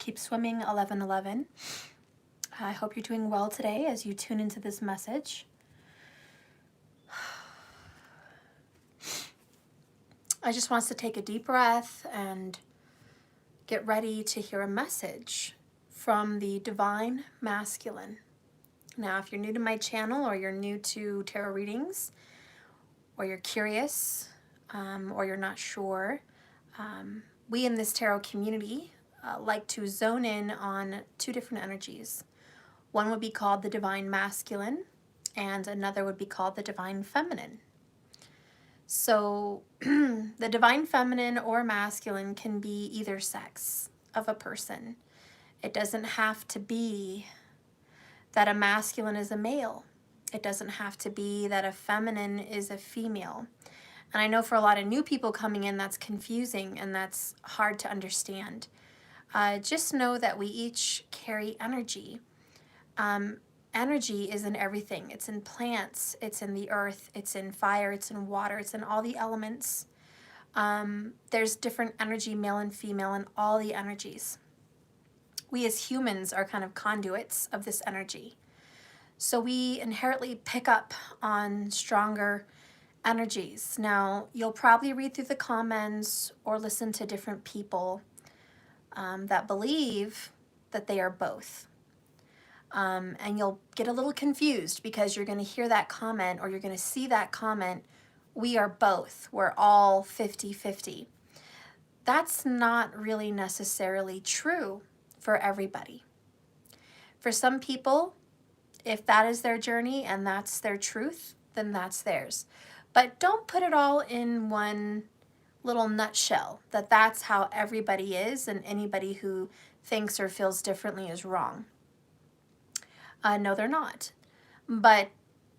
Keep Swimming 1111. I hope you're doing well today as you tune into this message. I just want us to take a deep breath and get ready to hear a message from the Divine Masculine. Now, if you're new to my channel or you're new to tarot readings, or you're curious, or you're not sure, we in this tarot community like to zone in on two different energies. One would be called the Divine Masculine, and another would be called the Divine Feminine. So the Divine Feminine or Masculine can be either sex of a person. It doesn't have to be that a masculine is a male. It doesn't have to be that a feminine is a female. And I know for a lot of new people coming in, that's confusing and that's hard to understand. Just know that we each carry energy. Energy is in everything. It's in plants, it's in the earth, it's in fire, it's in water, it's in all the elements. There's different energy, male and female, in all the energies. We as humans are kind of conduits of this energy. So we inherently pick up on stronger energies. Now, you'll probably read through the comments or listen to different people that believe that they are both. And you'll get a little confused because you're going to hear that comment or you're going to see that comment, we are both, we're all 50-50. That's not really necessarily true for everybody. For some people, if that is their journey and that's their truth, then that's theirs. But don't put it all in one little nutshell, that that's how everybody is and anybody who thinks or feels differently is wrong. No, they're not. But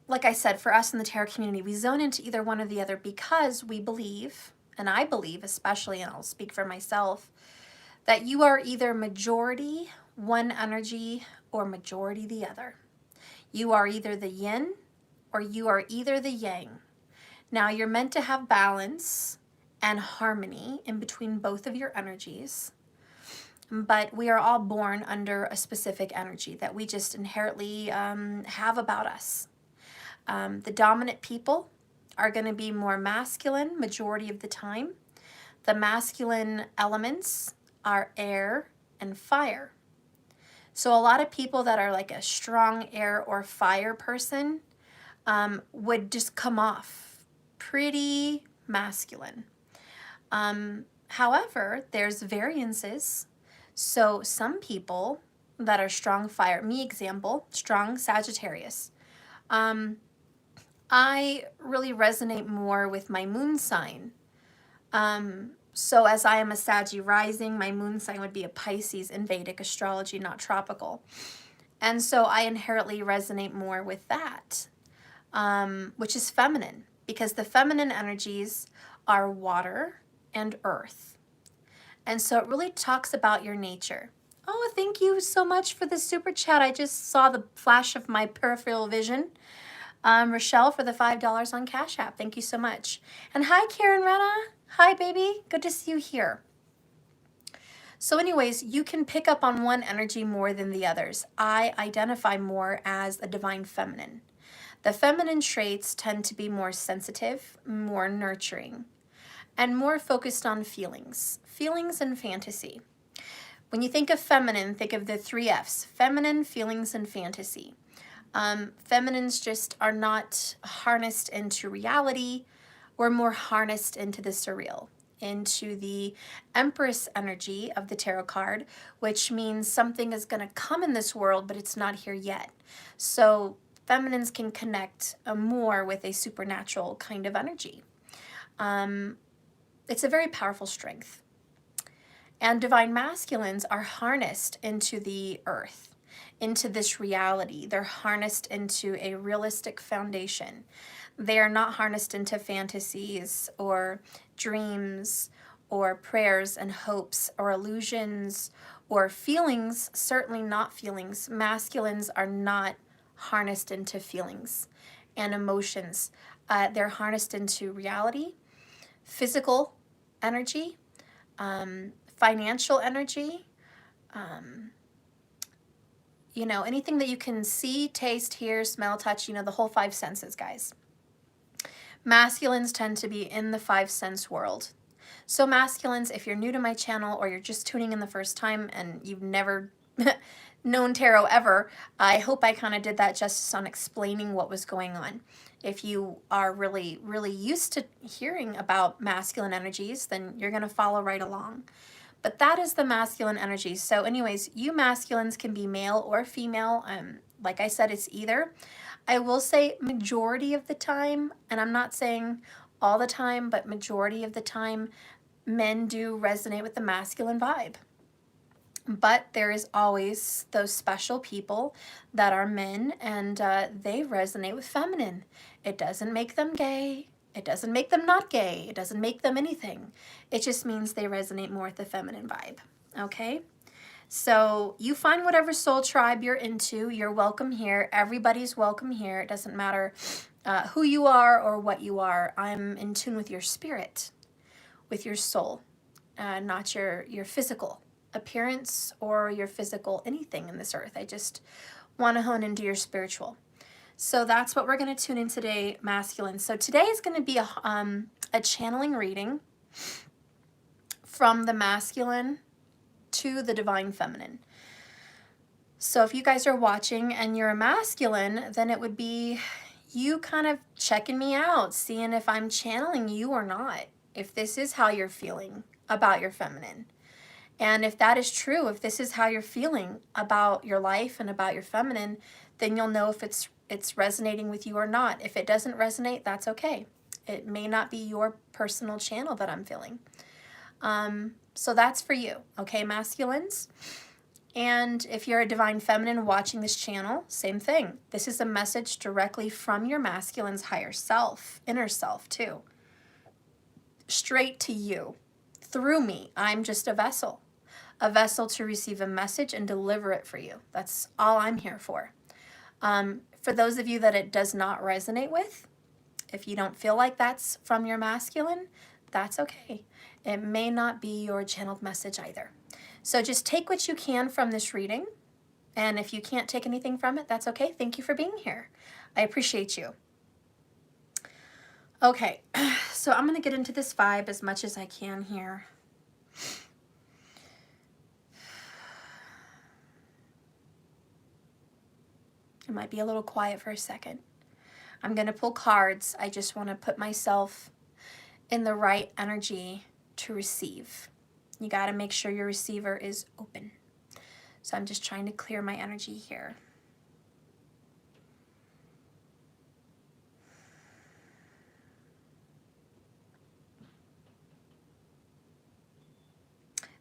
like I said, for us in the tarot community, we zone into either one or the other because we believe, and I believe especially, and I'll speak for myself, that you are either majority one energy or majority the other. You are either the yin or you are either the yang. Now, you're meant to have balance and harmony in between both of your energies. But we are all born under a specific energy that we just inherently have about us. The dominant people are going to be more masculine majority of the time. The masculine elements are air and fire. So a lot of people that are like a strong air or fire person would just come off pretty masculine. However, there's variances. So some people that are strong fire, me example, strong Sagittarius. I really resonate more with my moon sign. So as I am a Saggy rising, my moon sign would be a Pisces in Vedic astrology, not tropical. And so I inherently resonate more with that, which is feminine, because the feminine energies are water and earth. And so it really talks about your nature. Oh, thank you so much for the super chat. I just saw the flash of my peripheral vision. Rochelle for the $5 on Cash App. Thank you so much. And hi, Karen Rena. Hi, baby. Good to see you here. So anyways, you can pick up on one energy more than the others. I identify more as a divine feminine. The feminine traits tend to be more sensitive, more nurturing, and more focused on feelings and fantasy. When you think of feminine, think of the 3 F's: feminine, feelings, and fantasy. Feminines just are not harnessed into reality. We're more harnessed into the surreal, into the Empress energy of the tarot card, which means something is going to come in this world, but it's not here yet. So feminines can connect more with a supernatural kind of energy. It's a very powerful strength. And divine masculines are harnessed into the earth, into this reality. They're harnessed into a realistic foundation. They are not harnessed into fantasies or dreams or prayers and hopes or illusions or feelings, certainly not feelings. Masculines are not harnessed into feelings and emotions. They're harnessed into reality, physical energy, financial energy, You know, anything that you can see, taste, hear, smell, touch, you know, the whole 5 senses, guys. Masculines tend to be in the 5 sense world. So masculines, if you're new to my channel or you're just tuning in the first time and you've never known tarot ever, I hope I kind of did that justice on explaining what was going on. If you are really, really used to hearing about masculine energies, then you're going to follow right along. But that is the masculine energy. So anyways, you masculines can be male or female. Like I said, it's either. I will say majority of the time, and I'm not saying all the time, but majority of the time, men do resonate with the masculine vibe. But there is always those special people that are men and they resonate with feminine. It doesn't make them gay. It doesn't make them not gay. It doesn't make them anything. It just means they resonate more with the feminine vibe, okay? So you find whatever soul tribe you're into. You're welcome here. Everybody's welcome here. It doesn't matter who you are or what you are. I'm in tune with your spirit, with your soul, not your physical appearance or your physical anything in this earth. I just want to hone into your spiritual. So that's what we're going to tune in today, masculine. So today is going to be a channeling reading from the masculine to the divine feminine. So if you guys are watching and you're a masculine, then it would be you kind of checking me out, seeing if I'm channeling you or not, if this is how you're feeling about your feminine. And if that is true, if this is how you're feeling about your life and about your feminine, then you'll know if it's resonating with you or not. If it doesn't resonate, that's okay. It may not be your personal channel that I'm feeling. So that's for you, okay, masculines? And if you're a divine feminine watching this channel, same thing. This is a message directly from your masculine's higher self, inner self too. Straight to you, through me. I'm just a vessel to receive a message and deliver it for you. That's all I'm here for. For those of you that it does not resonate with, if you don't feel like that's from your masculine, that's okay. It may not be your channeled message either. So just take what you can from this reading. And if you can't take anything from it, that's okay. Thank you for being here. I appreciate you. Okay, so I'm going to get into this vibe as much as I can here. It might be a little quiet for a second. I'm going to pull cards. I just want to put myself in the right energy to receive. You got to make sure your receiver is open. So I'm just trying to clear my energy here.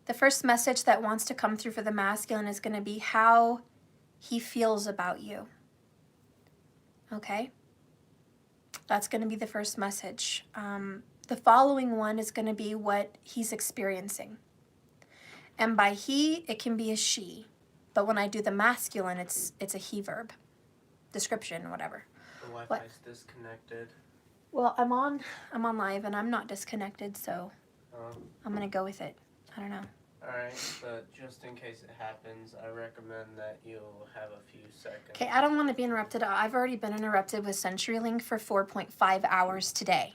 The first message that wants to come through for the masculine is going to be how he feels about you. Okay? That's going to be the first message. The following one is going to be what he's experiencing. And by he, it can be a she. But when I do the masculine, it's a he verb. Description, whatever. The Wi-Fi's disconnected. Well, I'm on live and I'm not disconnected, so I'm going to go with it. I don't know. Alright, but just in case it happens, I recommend that you have a few seconds. Okay, I don't want to be interrupted. I've already been interrupted with CenturyLink for 4.5 hours today.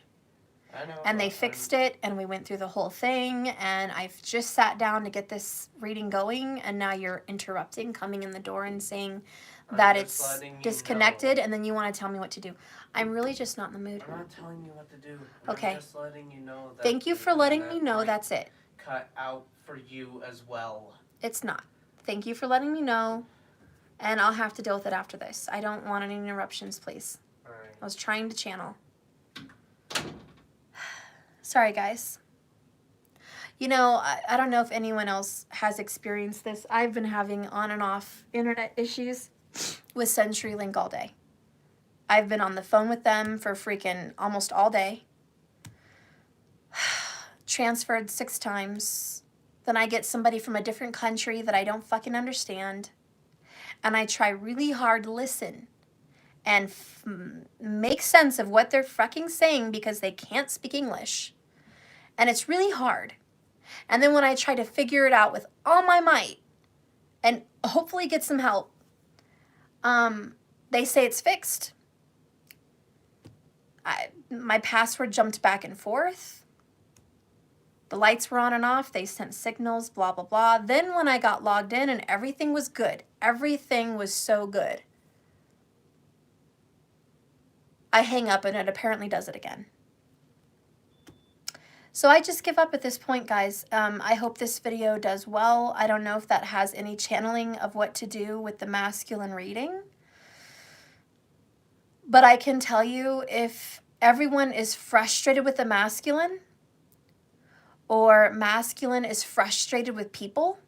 I know. And they fixed it, and we went through the whole thing, and I've just sat down to get this reading going, and now you're interrupting, coming in the door and saying that it's disconnected, and then you want to tell me what to do. I'm really just not in the mood. I'm not telling you what to do. Okay. I'm just letting you know that. Thank you for letting me know. That's it. Cut out for you as well. It's not. Thank you for letting me know, and I'll have to deal with it after this. I don't want any interruptions, please. All right. I was trying to channel. Sorry, guys. You know, I don't know if anyone else has experienced this. I've been having on and off internet issues with CenturyLink all day. I've been on the phone with them for freaking almost all day. Transferred 6 times. Then I get somebody from a different country that I don't fucking understand. And I try really hard to listen and make sense of what they're fucking saying because they can't speak English. And it's really hard. And then when I try to figure it out with all my might, and hopefully get some help. They say it's fixed. My password jumped back and forth. The lights were on and off. They sent signals, blah, blah, blah. Then when I got logged in and everything was good, everything was so good, I hang up and it apparently does it again. So I just give up at this point, guys. I hope this video does well. I don't know if that has any channeling of what to do with the masculine reading. But I can tell you, if everyone is frustrated with the masculine, or masculine is frustrated with people,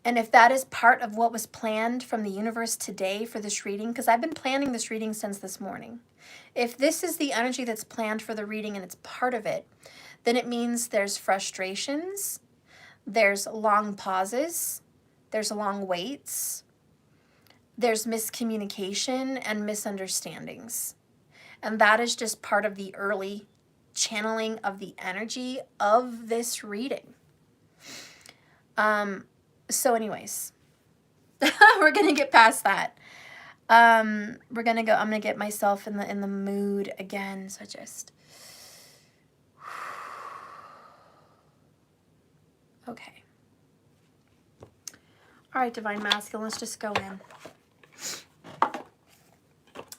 and if that is part of what was planned from the universe today for this reading, because I've been planning this reading since this morning. If this is the energy that's planned for the reading and it's part of it, then it means there's frustrations, there's long pauses, there's long waits, there's miscommunication and misunderstandings. And that is just part of the early channeling of the energy of this reading. So anyways, we're going to get past that. I'm going to get myself in the mood again. So just, okay. All right, Divine Masculine, let's just go in.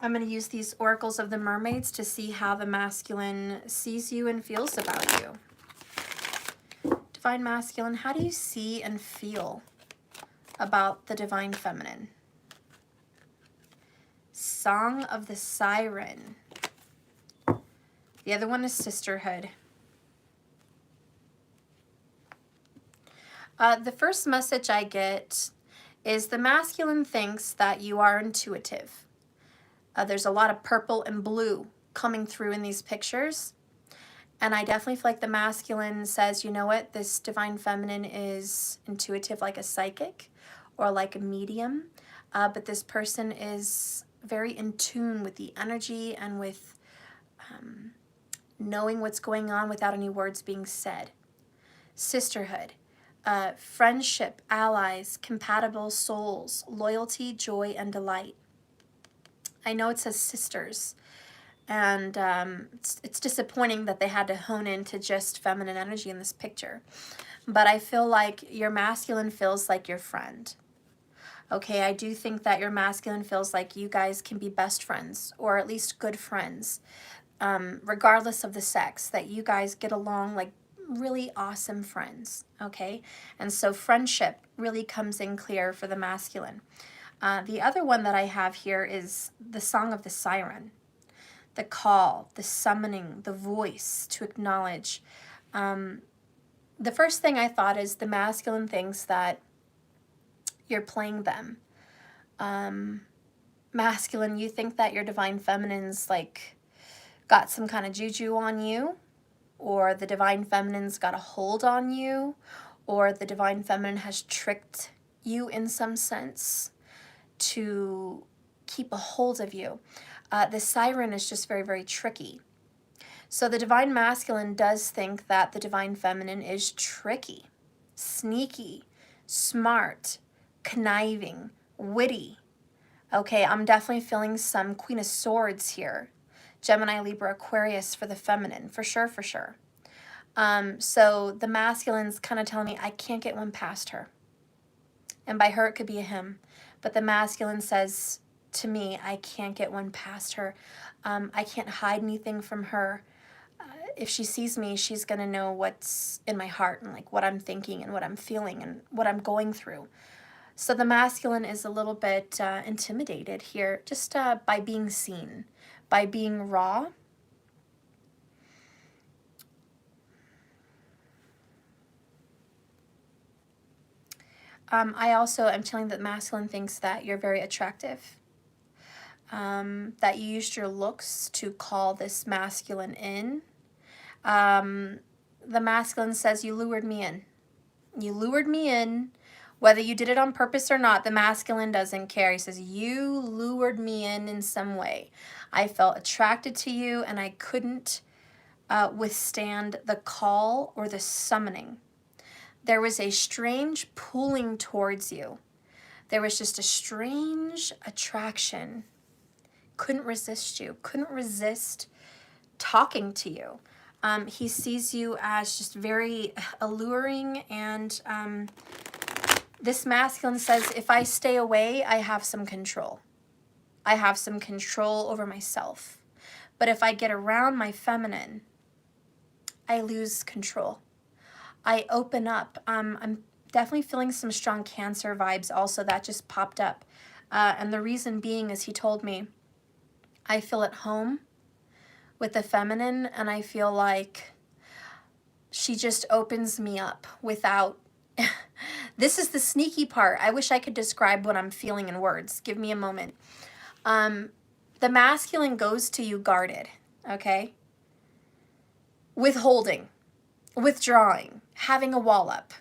I'm going to use these oracles of the mermaids to see how the masculine sees you and feels about you. Divine Masculine, how do you see and feel about the Divine Feminine? Song of the Siren. The other one is Sisterhood. The first message I get is the masculine thinks that you are intuitive. There's a lot of purple and blue coming through in these pictures. And I definitely feel like the masculine says, you know what, this Divine Feminine is intuitive like a psychic or like a medium. But this person is very in tune with the energy and with knowing what's going on without any words being said. Sisterhood. Friendship, allies, compatible souls, loyalty, joy, and delight. I know it says sisters, and it's disappointing that they had to hone into just feminine energy in this picture. But I feel like your masculine feels like your friend. Okay, I do think that your masculine feels like you guys can be best friends, or at least good friends, regardless of the sex, that you guys get along like really awesome friends, okay? And so friendship really comes in clear for the masculine. The other one that I have here is the Song of the Siren. The call, the summoning, the voice to acknowledge. The first thing I thought is the masculine thinks that you're playing them. Masculine, you think that your Divine Feminine's like got some kind of juju on you, or the Divine Feminine's got a hold on you, or the Divine Feminine has tricked you in some sense to keep a hold of you. The siren is just very, very tricky. So the Divine Masculine does think that the Divine Feminine is tricky, sneaky, smart, conniving, witty. Okay, I'm definitely feeling some Queen of Swords here. Gemini, Libra, Aquarius for the feminine, for sure, for sure. So the masculine's kind of telling me I can't get one past her. And by her, it could be a him. But the masculine says to me, I can't get one past her. I can't hide anything from her. If she sees me, she's going to know what's in my heart and like what I'm thinking and what I'm feeling and what I'm going through. So the masculine is a little bit intimidated here just by being seen, by being raw. I also am telling that masculine thinks that you're very attractive, that you used your looks to call this masculine in. The masculine says you lured me in. You lured me in. Whether you did it on purpose or not, the masculine doesn't care. He says, you lured me in some way. I felt attracted to you and I couldn't withstand the call or the summoning. there was a strange pulling towards you. There was just a strange attraction. Couldn't resist you. Couldn't resist talking to you. He sees you as just very alluring, and this masculine says, if I stay away, I have some control. I have some control over myself. But if I get around my feminine, I lose control. I open up. I'm definitely feeling some strong Cancer vibes also. That just popped up. And the reason being is he told me, I feel at home with the feminine, and I feel like she just opens me up without... This is the sneaky part. I wish I could describe what I'm feeling in words. Give me a moment. The masculine goes to you guarded, okay? Withholding, withdrawing, having a wall up.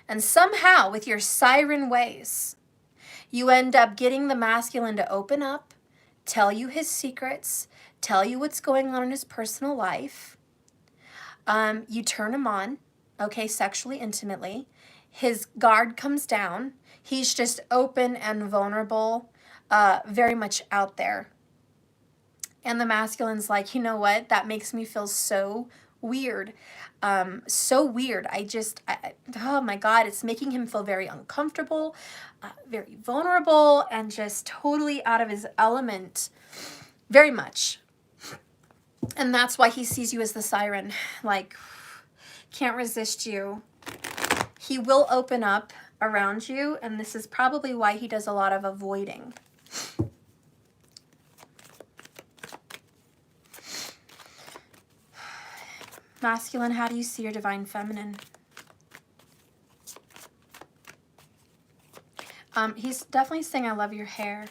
And somehow, with your siren ways, you end up getting the masculine to open up, tell you his secrets, tell you what's going on in his personal life. You turn him on, okay, sexually, intimately. His guard comes down. He's just open and vulnerable, very much out there. And the masculine's like, you know what? That makes me feel so weird. So weird. Oh my God, it's making him feel very uncomfortable, very vulnerable, and just totally out of his element. Very much. And that's why he sees you as the siren. Like, can't resist you. He will open up around you, and this is probably why he does a lot of avoiding. Masculine, how do you see your divine feminine? He's definitely saying, I love your hair.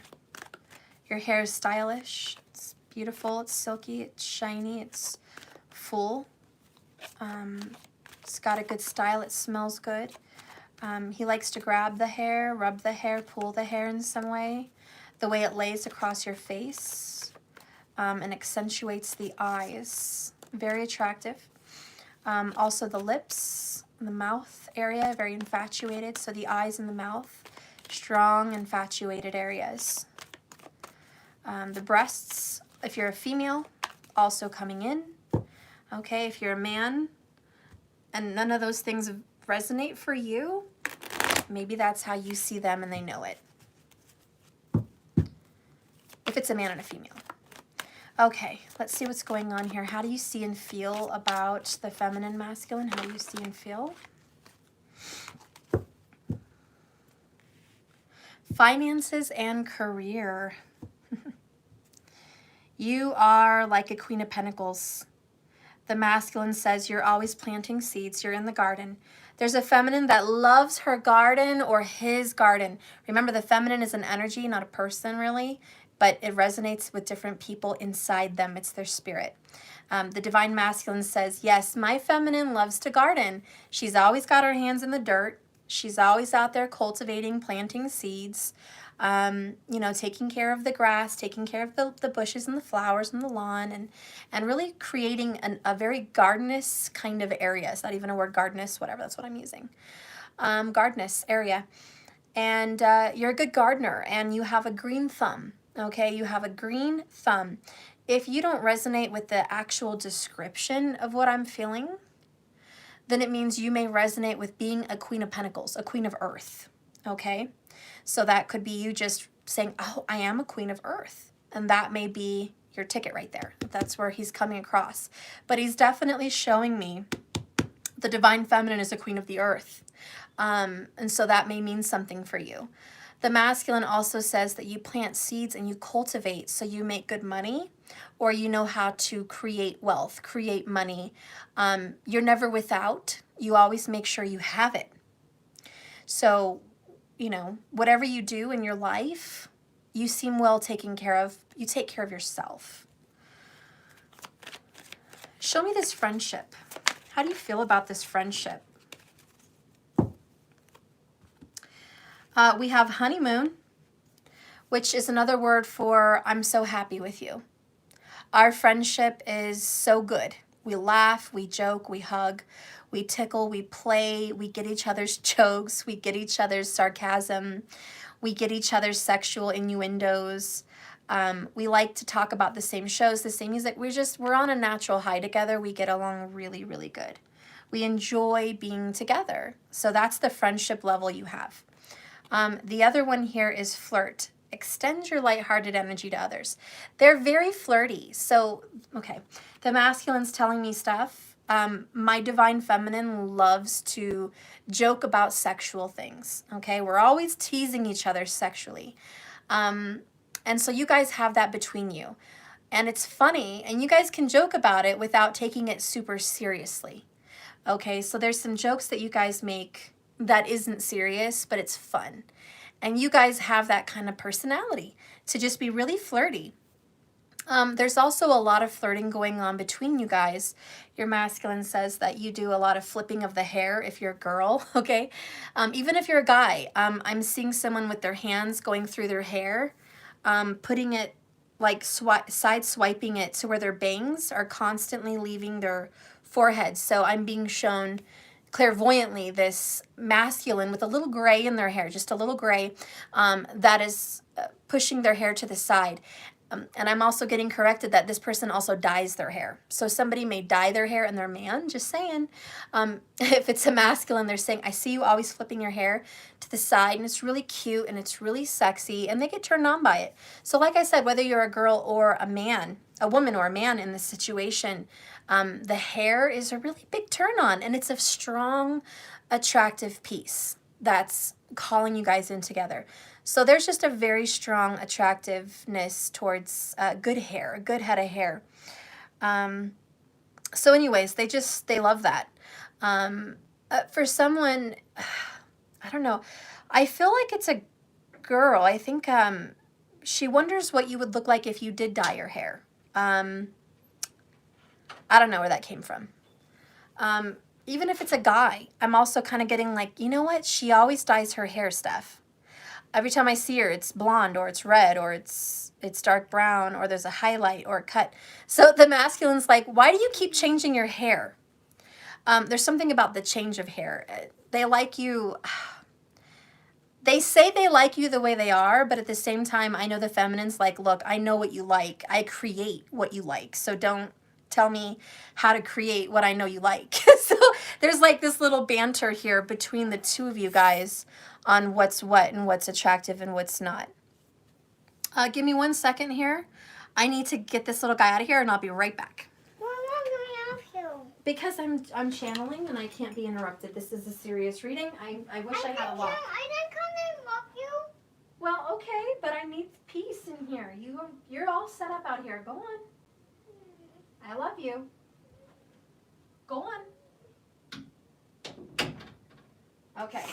Your hair is stylish. It's beautiful. It's silky. It's shiny. It's full. It's got a good style. It smells good. He likes to grab the hair, rub the hair, pull the hair in some way. The way it lays across your face and accentuates the eyes. Very attractive. Also the lips, the mouth area, very infatuated. So the eyes and the mouth, strong, infatuated areas. The breasts, if you're a female, also coming in. Okay, if you're a man and none of those things resonate for you, maybe that's how you see them and they know it. If it's a man and a female. Okay, let's see what's going on here. How do you see and feel about the feminine masculine? How do you see and feel? Finances and career. You are like a Queen of Pentacles. The masculine says you're always planting seeds. You're in the garden. There's a feminine that loves her garden or his garden. Remember, the feminine is an energy, not a person really, but it resonates with different people inside them. It's their spirit. The divine masculine says, yes, my feminine loves to garden. She's always got her hands in the dirt. She's always out there cultivating, planting seeds, you know, taking care of the grass, taking care of the bushes and the flowers and the lawn, and really creating a very gardenous kind of area. It's not even a word, gardenous, whatever, that's what I'm using. Gardenous area. And you're a good gardener, and you have a green thumb, okay? You have a green thumb. If you don't resonate with the actual description of what I'm feeling, then it means you may resonate with being a Queen of Pentacles, a Queen of Earth, okay? So that could be you just saying, oh, I am a Queen of Earth. And that may be your ticket right there. That's where he's coming across. But he's definitely showing me the divine feminine is a Queen of the Earth. And so that may mean something for you. The masculine also says that you plant seeds and you cultivate, so you make good money, or you know how to create wealth, create money. You're never without. You always make sure you have it. So, you know, whatever you do in your life, you seem well taken care of. You take care of yourself. Show me this friendship. How do you feel about this friendship? We have honeymoon, which is another word for I'm so happy with you. Our friendship is so good. We laugh, we joke, we hug, we tickle, we play, we get each other's jokes, we get each other's sarcasm, we get each other's sexual innuendos. We like to talk about the same shows, the same music. We're on a natural high together. We get along really, really good. We enjoy being together. So that's the friendship level you have. The other one here is flirt. Extend your lighthearted energy to others. They're very flirty. So, okay, the masculine's telling me stuff. My divine feminine loves to joke about sexual things. Okay, we're always teasing each other sexually. And so you guys have that between you. And it's funny, and you guys can joke about it without taking it super seriously. Okay, so there's some jokes that you guys make that isn't serious, but it's fun. And you guys have that kind of personality to just be really flirty. There's also a lot of flirting going on between you guys. Your masculine says that you do a lot of flipping of the hair if you're a girl, okay? Even if you're a guy, I'm seeing someone with their hands going through their hair, putting it, like side swiping it to where their bangs are constantly leaving their forehead. So I'm being shown clairvoyantly this masculine with a little gray in their hair, just a little gray, that is pushing their hair to the side. And I'm also getting corrected that this person also dyes their hair. So somebody may dye their hair and they're a man, just saying. If it's a masculine, they're saying, I see you always flipping your hair to the side, and it's really cute and it's really sexy, and they get turned on by it. So like I said, whether you're a girl or a man, a woman or a man in this situation, the hair is a really big turn on, and it's a strong, attractive piece that's calling you guys in together. So there's just a very strong attractiveness towards good hair, a good head of hair. So anyways, they love that. For someone, I don't know, I feel like it's a girl. I think she wonders what you would look like if you did dye your hair. I don't know where that came from. Even if it's a guy, I'm also kind of getting like, you know what? She always dyes her hair, Steph. Every time I see her, it's blonde or it's red or it's dark brown or there's a highlight or a cut. So the masculine's like, why do you keep changing your hair? There's something about the change of hair. They like you. They say they like you the way they are, but at the same time, I know the feminine's like, look, I know what you like. I create what you like. So don't tell me how to create what I know you like. So there's like this little banter here between the two of you guys on what's what and what's attractive and what's not. Give me 1 second here. I need to get this little guy out of here and I'll be right back. Why won't I ask you? Because I'm channeling and I can't be interrupted. This is a serious reading. I wish I had a lot. I didn't come to interrupt you. Well, okay, but I need peace in here. You're all set up out here. Go on. I love you. Go on. Okay.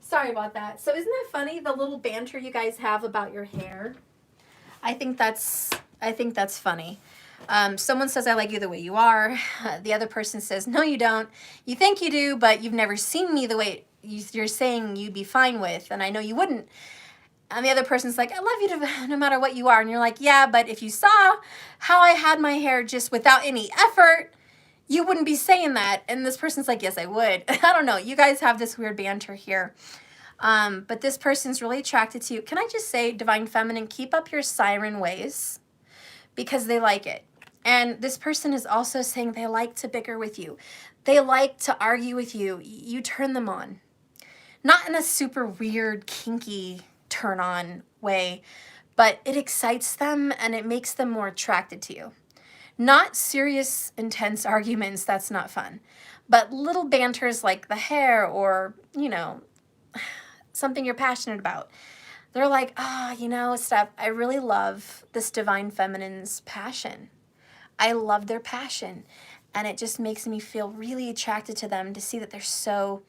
Sorry about that. So isn't that funny, the little banter you guys have about your hair? I think that's funny. Someone says, I like you the way you are. The other person says, no, you don't. You think you do, but you've never seen me the way you're saying you'd be fine with, and I know you wouldn't. And the other person's like, I love you no matter what you are. And you're like, yeah, but if you saw how I had my hair just without any effort, you wouldn't be saying that. And this person's like, yes, I would. I don't know. You guys have this weird banter here. But this person's really attracted to you. Can I just say, Divine Feminine, keep up your siren ways because they like it. And this person is also saying they like to bicker with you. They like to argue with you. You turn them on. Not in a super weird, kinky turn on way, but it excites them and it makes them more attracted to you. Not serious, intense arguments, that's not fun, but little banters like the hair or, you know, something you're passionate about. They're like, Steph, I really love this Divine Feminine's passion. I love their passion, and it just makes me feel really attracted to them to see that they're so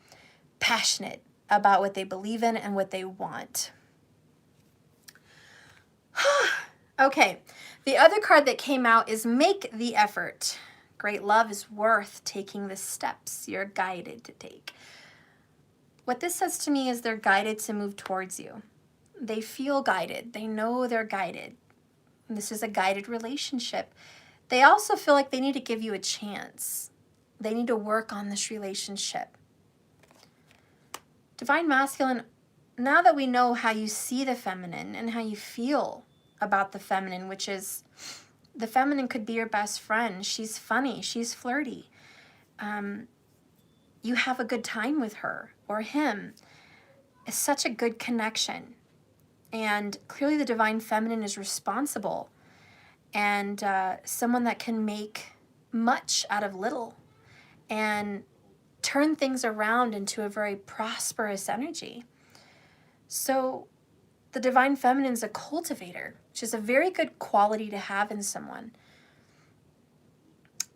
passionate about what they believe in and what they want. Okay, the other card that came out is Make the Effort. Great love is worth taking the steps you're guided to take. What this says to me is they're guided to move towards you. They feel guided. They know they're guided. And this is a guided relationship. They also feel like they need to give you a chance. They need to work on this relationship. Divine Masculine, now that we know how you see the feminine and how you feel about the feminine, which is the feminine could be your best friend. She's funny. She's flirty. You have a good time with her or him. It's such a good connection. And clearly the divine feminine is responsible and someone that can make much out of little and turn things around into a very prosperous energy. So the divine feminine is a cultivator, which is a very good quality to have in someone.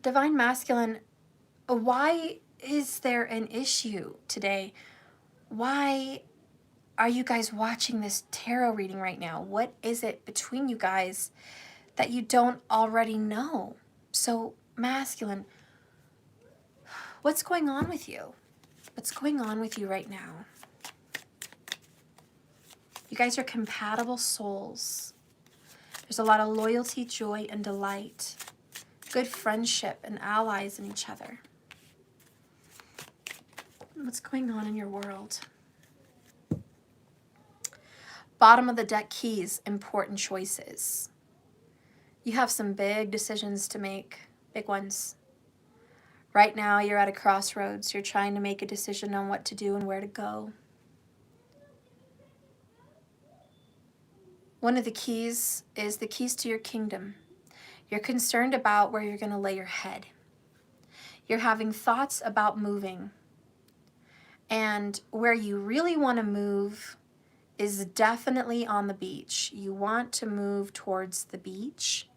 Divine masculine, why is there an issue today? Why are you guys watching this tarot reading right now? What is it between you guys that you don't already know? So masculine, what's going on with you? What's going on with you right now? You guys are compatible souls. There's a lot of loyalty, joy, and delight. Good friendship and allies in each other. What's going on in your world? Bottom of the deck keys, important choices. You have some big decisions to make, big ones. Right now, you're at a crossroads. You're trying to make a decision on what to do and where to go. One of the keys is the keys to your kingdom. You're concerned about where you're going to lay your head. You're having thoughts about moving. And where you really want to move is definitely on the beach. You want to move towards the beach.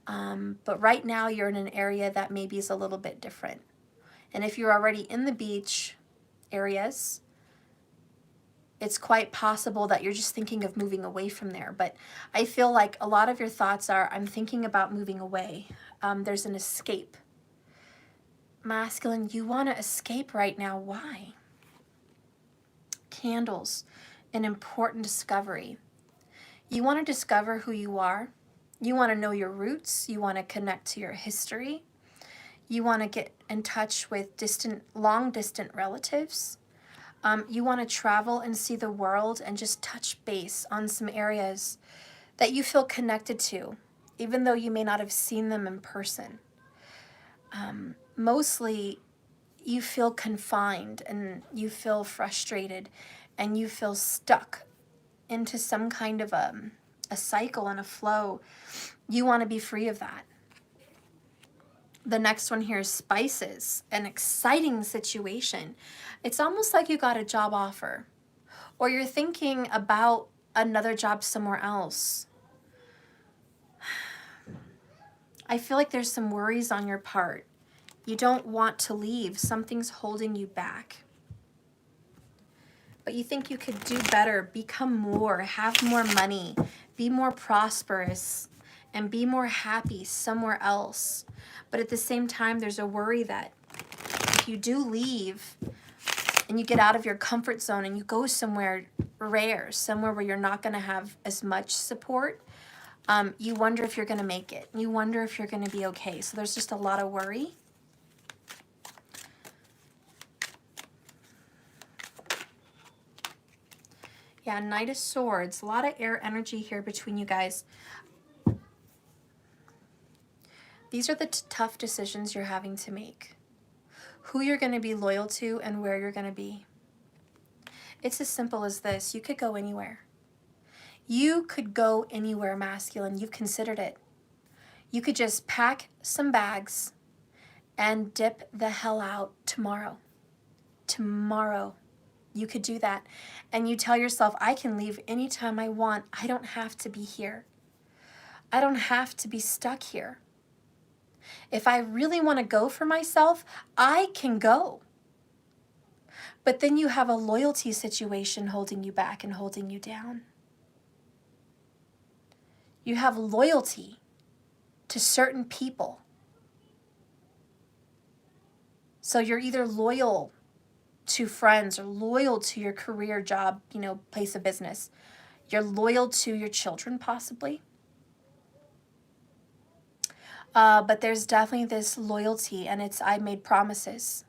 But right now you're in an area that maybe is a little bit different. And if you're already in the beach areas, it's quite possible that you're just thinking of moving away from there. But I feel like a lot of your thoughts are, I'm thinking about moving away. There's an escape. Masculine, you want to escape right now. Why? Candles, an important discovery. You want to discover who you are. You want to know your roots. You want to connect to your history. You want to get in touch with long distant relatives. You want to travel and see the world and just touch base on some areas that you feel connected to, even though you may not have seen them in person. Mostly, you feel confined and you feel frustrated and you feel stuck into some kind of a cycle and a flow. You want to be free of that. The next one here is spices, an exciting situation. It's almost like you got a job offer or you're thinking about another job somewhere else. I feel like there's some worries on your part. You don't want to leave. Something's holding you back. But you think you could do better, become more, have more money, be more prosperous, and be more happy somewhere else. But at the same time, there's a worry that if you do leave and you get out of your comfort zone and you go somewhere rare, somewhere where you're not going to have as much support, you wonder if you're going to make it. You wonder if you're going to be okay. So there's just a lot of worry. Yeah, Knight of Swords. A lot of air energy here between you guys. These are the tough decisions you're having to make. Who you're going to be loyal to and where you're going to be. It's as simple as this. You could go anywhere. You could go anywhere, masculine. You've considered it. You could just pack some bags and dip the hell out tomorrow. Tomorrow. You could do that. And you tell yourself, I can leave anytime I want. I don't have to be here. I don't have to be stuck here. If I really want to go for myself, I can go. But then you have a loyalty situation holding you back and holding you down. You have loyalty to certain people. So you're either loyal to friends or loyal to your career, job, place of business. You're loyal to your children, possibly. But there's definitely this loyalty, and it's I made promises.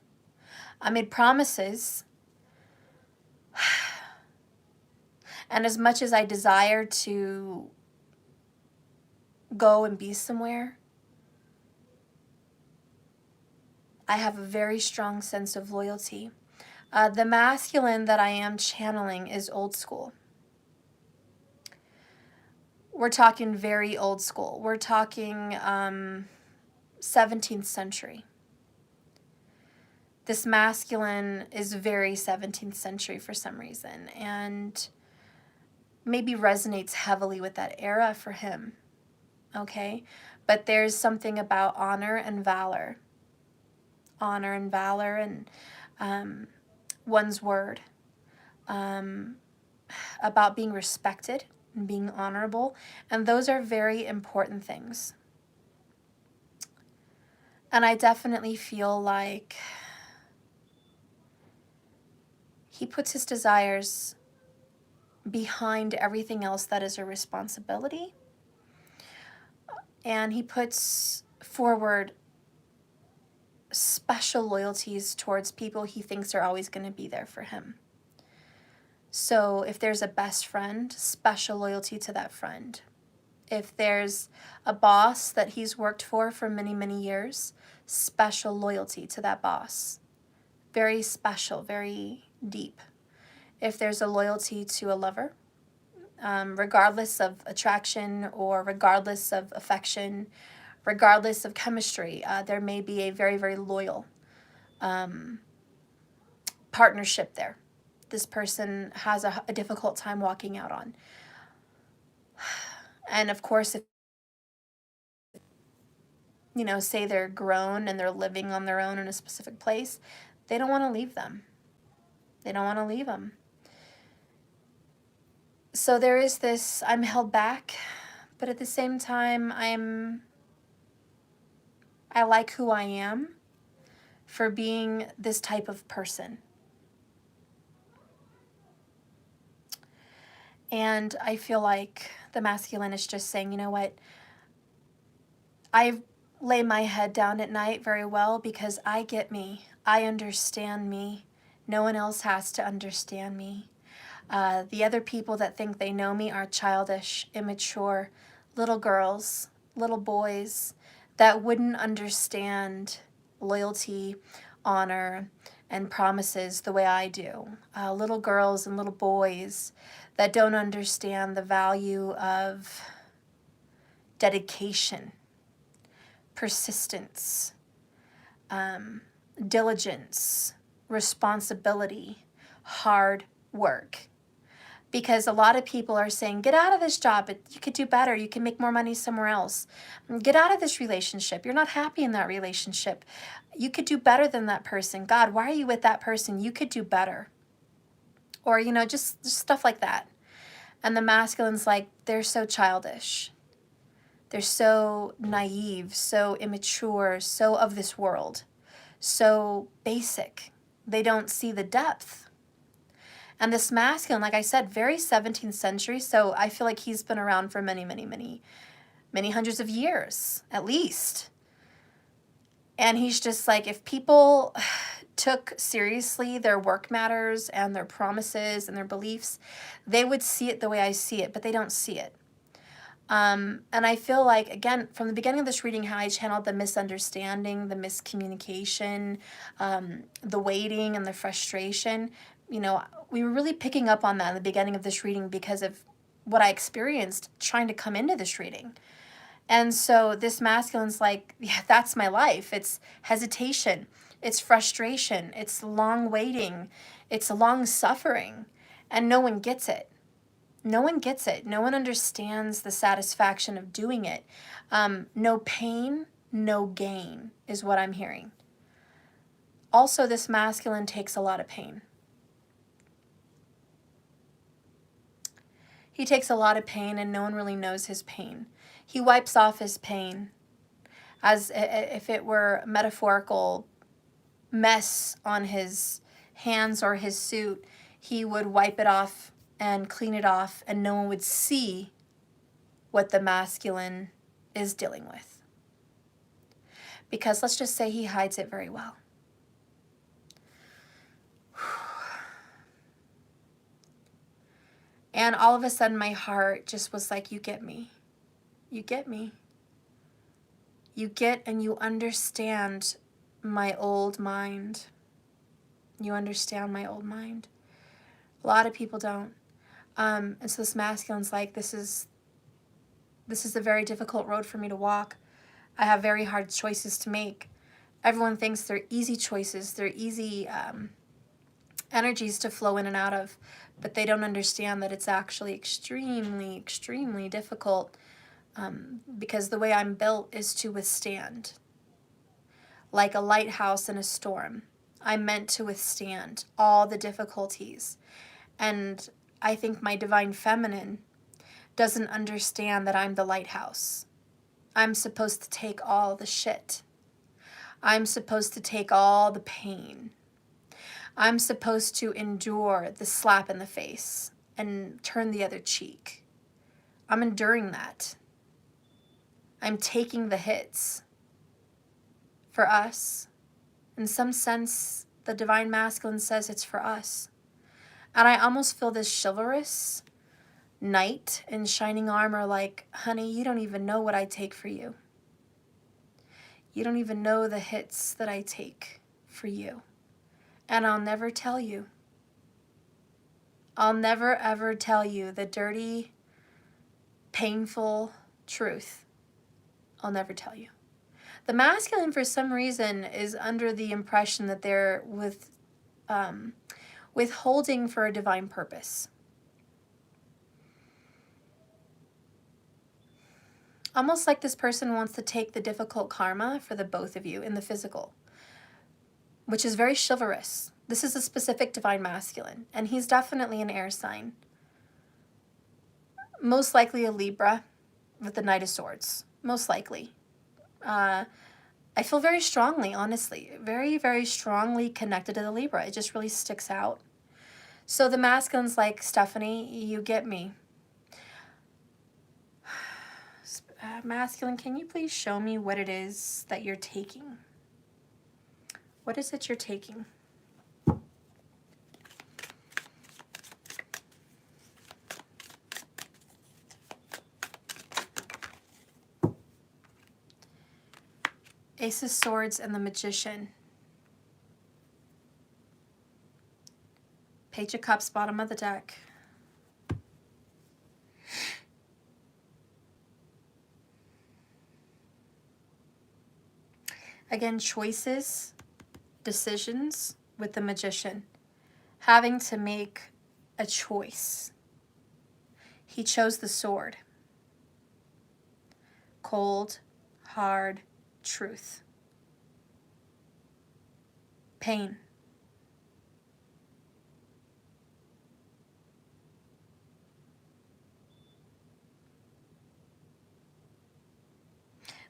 I made promises, and as much as I desire to go and be somewhere, I have a very strong sense of loyalty. The masculine that I am channeling is old school. We're talking very old school. We're talking 17th century. This masculine is very 17th century for some reason, and maybe resonates heavily with that era for him, okay? But there's something about honor and valor. Honor and valor and one's word. About being respected and being honorable. And those are very important things. And I definitely feel like he puts his desires behind everything else that is a responsibility. And he puts forward special loyalties towards people he thinks are always going to be there for him. So if there's a best friend, special loyalty to that friend. If there's a boss that he's worked for many, many years, special loyalty to that boss. Very special, very deep. If there's a loyalty to a lover, regardless of attraction or regardless of affection, regardless of chemistry, there may be a very, very loyal partnership there. This person has a difficult time walking out on. And of course, if, say they're grown and they're living on their own in a specific place, they don't want to leave them. They don't want to leave them. So there is this, I'm held back, but at the same time, I like who I am for being this type of person. And I feel like the masculine is just saying, you know what? I lay my head down at night very well because I get me. I understand me. No one else has to understand me. The other people that think they know me are childish, immature, little girls, little boys that wouldn't understand loyalty, honor, and promises the way I do. Little girls and little boys that don't understand the value of dedication, persistence, diligence, responsibility, hard work. Because a lot of people are saying, get out of this job, you could do better, you can make more money somewhere else. Get out of this relationship, you're not happy in that relationship. You could do better than that person. God, why are you with that person? You could do better. Or, just stuff like that. And the masculine's like, they're so childish. They're so naive, so immature, so of this world, so basic. They don't see the depth. And this masculine, like I said, very 17th century, so I feel like he's been around for many, many, many, many hundreds of years, at least. And he's just like, if people took seriously their work matters and their promises and their beliefs, they would see it the way I see it, but they don't see it. And I feel like, again, from the beginning of this reading, how I channeled the misunderstanding, the miscommunication, the waiting and the frustration, we were really picking up on that in the beginning of this reading because of what I experienced trying to come into this reading. And so this masculine's like, yeah, that's my life. It's hesitation. It's frustration. It's long waiting. It's long suffering. And no one gets it. No one gets it. No one understands the satisfaction of doing it. No pain, no gain is what I'm hearing. Also, this masculine takes a lot of pain. He takes a lot of pain and no one really knows his pain. He wipes off his pain as if it were metaphorical mess on his hands or his suit. He would wipe it off and clean it off, and no one would see what the masculine is dealing with. because let's just say he hides it very well. And all of a sudden my heart just was like, you get me. You get me. You get and you understand my old mind. You understand my old mind. A lot of people don't. And so this masculine's like, this is a very difficult road for me to walk. I have very hard choices to make. Everyone thinks they're easy choices. They're easy energies to flow in and out of, but they don't understand that it's actually extremely, extremely difficult, because the way I'm built is to withstand. Like a lighthouse in a storm. I'm meant to withstand all the difficulties. And I think my divine feminine doesn't understand that I'm the lighthouse. I'm supposed to take all the shit. I'm supposed to take all the pain. I'm supposed to endure the slap in the face and turn the other cheek. I'm enduring that. I'm taking the hits. For us, in some sense, the divine masculine says it's for us. And I almost feel this chivalrous knight in shining armor like, honey, you don't even know what I take for you. You don't even know the hits that I take for you. And I'll never tell you. I'll never ever tell you the dirty, painful truth. I'll never tell you. The masculine, for some reason, is under the impression that they're withholding for a divine purpose. Almost like this person wants to take the difficult karma for the both of you in the physical, which is very chivalrous. This is a specific divine masculine, and he's definitely an air sign. Most likely a Libra with the Knight of Swords. Most likely. I feel very strongly, honestly, very, very strongly connected to the Libra. It just really sticks out. So the masculine's like, Stephanie, you get me. Masculine, can you please show me what it is that you're taking? What is it you're taking? Ace of Swords and the Magician. Page of Cups, bottom of the deck. Again, choices, decisions with the Magician. Having to make a choice. He chose the sword. Cold, hard, truth. Pain.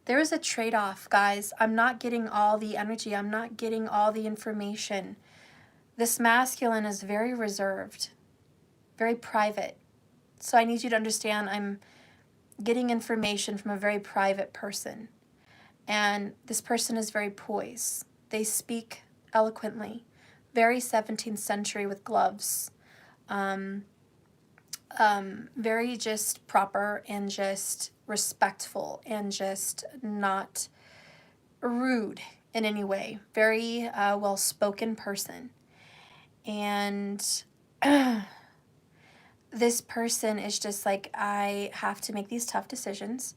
There is a trade-off, guys. I'm not getting all the energy. I'm not getting all the information. This masculine is very reserved, very private. So I need you to understand I'm getting information from a very private person. And this person is very poised. They speak eloquently. Very 17th century with gloves. Very just proper and just respectful and just not rude in any way. Very well-spoken person. And this person is just like, I have to make these tough decisions.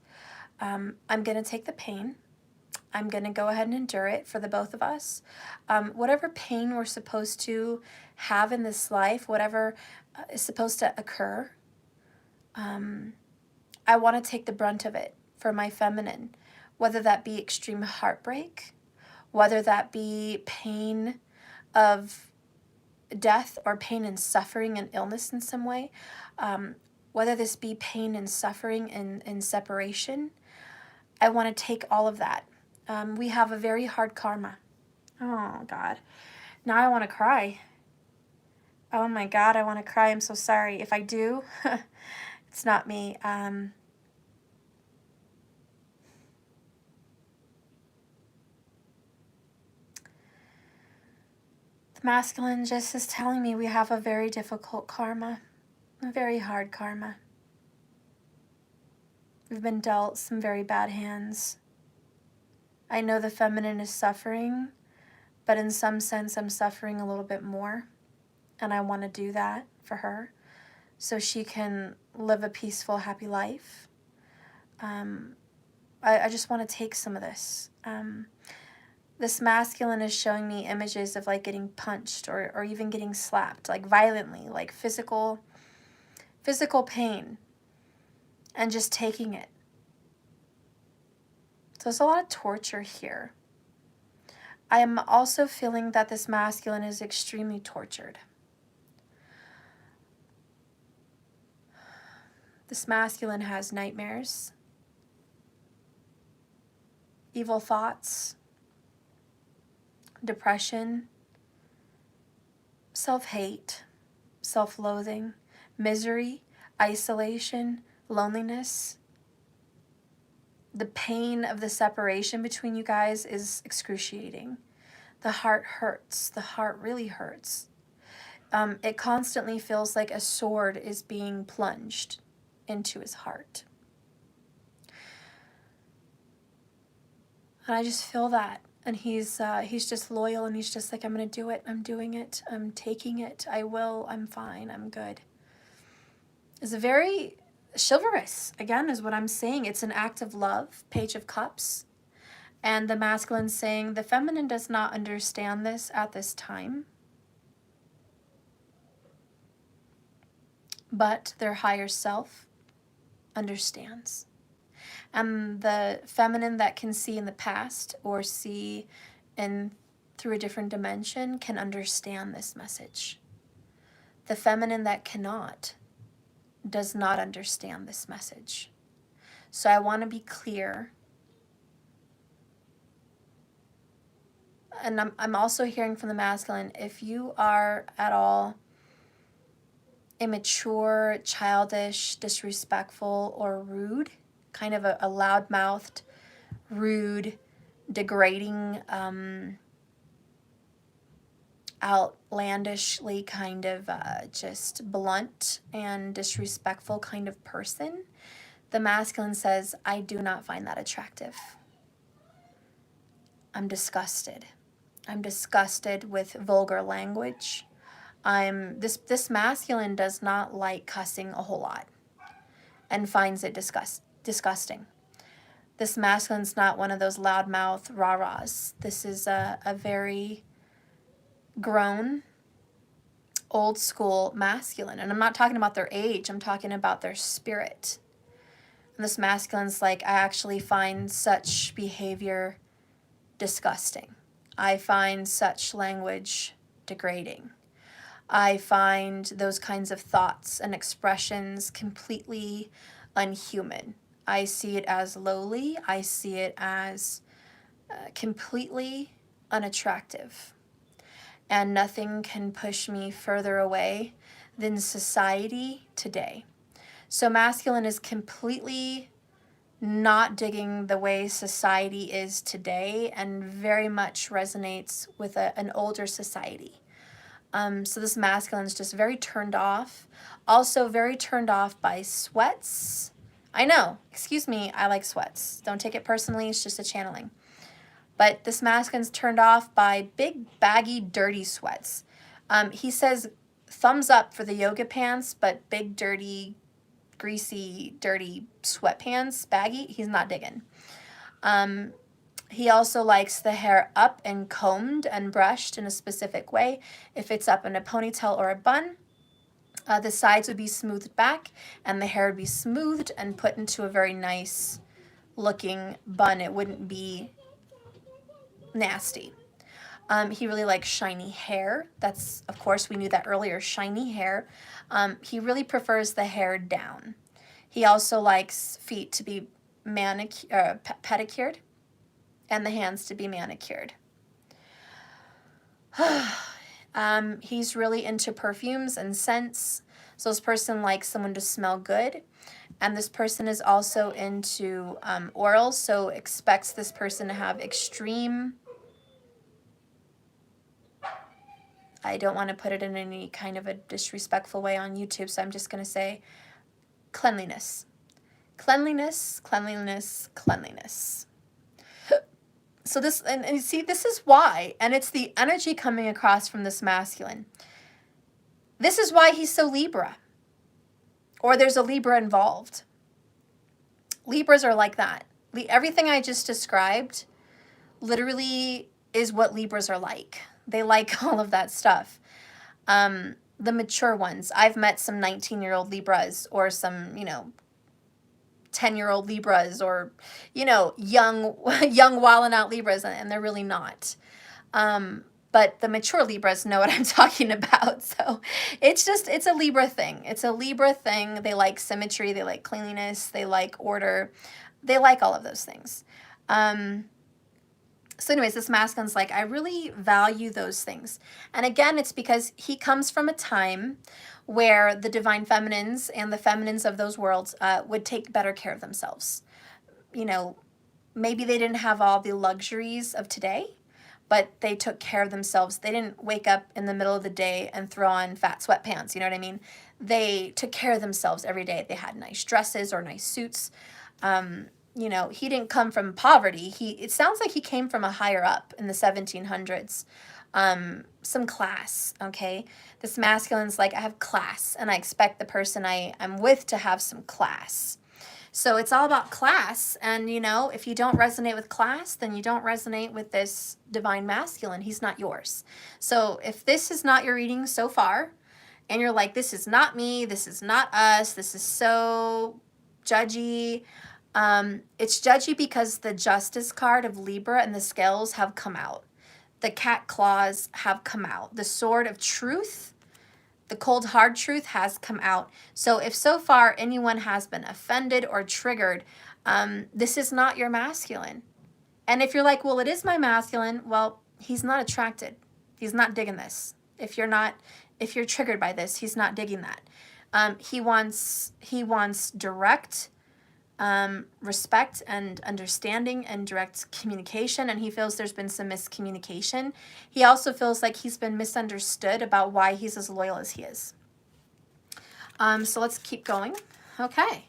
I'm going to take the pain. I'm going to go ahead and endure it for the both of us. Whatever pain we're supposed to have in this life, whatever is supposed to occur, I want to take the brunt of it for my feminine, whether that be extreme heartbreak, whether that be pain of death or pain and suffering and illness in some way, whether this be pain and suffering and separation. I want to take all of that. We have a very hard karma. Oh, God. Now I want to cry. Oh, my God, I want to cry. I'm so sorry. If I do, it's not me. Masculine just is telling me we have a very difficult karma, a very hard karma. We've been dealt some very bad hands. I know the feminine is suffering, but in some sense I'm suffering a little bit more, and I want to do that for her so she can live a peaceful, happy life. I just want to take some of this. This masculine is showing me images of like getting punched or even getting slapped, like violently, like physical pain, and just taking it. So there's a lot of torture here. I am also feeling that this masculine is extremely tortured. This masculine has nightmares, evil thoughts, depression, self-hate, self-loathing, misery, isolation, loneliness. The pain of the separation between you guys is excruciating. The heart hurts. The heart really hurts. It constantly feels like a sword is being plunged into his heart. And I just feel that. And he's just loyal, and he's just like, I'm going to do it. I'm doing it. I'm taking it. I will. I'm fine. I'm good. It's a very chivalrous, again, is what I'm saying. It's an act of love, Page of Cups. And the masculine saying, the feminine does not understand this at this time, but their higher self understands. And the feminine that can see in the past or see through a different dimension can understand this message. The feminine that cannot does not understand this message. So I want to be clear. And I'm also hearing from the masculine, if you are at all immature, childish, disrespectful, or rude, kind of a loud-mouthed, rude, degrading, outlandishly kind of just blunt and disrespectful kind of person, the masculine says, I do not find that attractive. I'm disgusted. I'm disgusted with vulgar language. This masculine does not like cussing a whole lot and finds it disgusting. This masculine's not one of those loudmouth rah-rahs. This is a very grown, old school masculine. And I'm not talking about their age, I'm talking about their spirit. And this masculine's like, I actually find such behavior disgusting. I find such language degrading. I find those kinds of thoughts and expressions completely unhuman. I see it as lowly. I see it as completely unattractive. And nothing can push me further away than society today. So masculine is completely not digging the way society is today and very much resonates with an older society. So this masculine is just very turned off. Also very turned off by sweats. I know, excuse me, I like sweats. Don't take it personally, it's just a channeling. But this masculine's turned off by big, baggy, dirty sweats. He says thumbs up for the yoga pants, but big, dirty, greasy, dirty sweatpants, baggy, he's not digging. He also likes the hair up and combed and brushed in a specific way. If it's up in a ponytail or a bun, the sides would be smoothed back and the hair would be smoothed and put into a very nice looking bun. It wouldn't be nasty. He really likes shiny hair. That's, of course, we knew that earlier, shiny hair. He really prefers the hair down. He also likes feet to be pedicured and the hands to be manicured. He's really into perfumes and scents. So this person likes someone to smell good. And this person is also into oral, so expects this person to have extreme I don't want to put it in any kind of a disrespectful way on YouTube, so I'm just going to say cleanliness. Cleanliness, cleanliness, cleanliness. So this, and you see, this is why, and it's the energy coming across from this masculine. This is why he's so Libra, or there's a Libra involved. Libras are like that. Everything I just described literally is what Libras are like. They like all of that stuff. The mature ones. I've met some 19-year-old Libras, or some, 10-year-old Libras, or, young wilding out Libras, and they're really not. But the mature Libras know what I'm talking about. So it's a Libra thing. It's a Libra thing. They like symmetry. They like cleanliness. They like order. They like all of those things. So anyways, this masculine's like, I really value those things. And again, it's because he comes from a time where the divine feminines and the feminines of those worlds would take better care of themselves. Maybe they didn't have all the luxuries of today, but they took care of themselves. They didn't wake up in the middle of the day and throw on fat sweatpants, you know what I mean? They took care of themselves every day. They had nice dresses or nice suits. He didn't come from poverty. It sounds like he came from a higher up in the 1700s. Some class, okay? This masculine's like, I have class, and I expect the person I'm with to have some class. So it's all about class, and if you don't resonate with class, then you don't resonate with this divine masculine. He's not yours. So if this is not your reading so far, and you're like, this is not me, this is not us, this is so judgy, it's judgy because the Justice card of Libra and the scales have come out. The cat claws have come out. The sword of truth, the cold hard truth, has come out. So if so far anyone has been offended or triggered, this is not your masculine. And if you're like, well, it is my masculine, well, he's not attracted. He's not digging this. If you're triggered by this, he's not digging that. He wants direct respect and understanding and direct communication, and he feels there's been some miscommunication. He also feels like he's been misunderstood about why he's as loyal as he is. So let's keep going. Okay.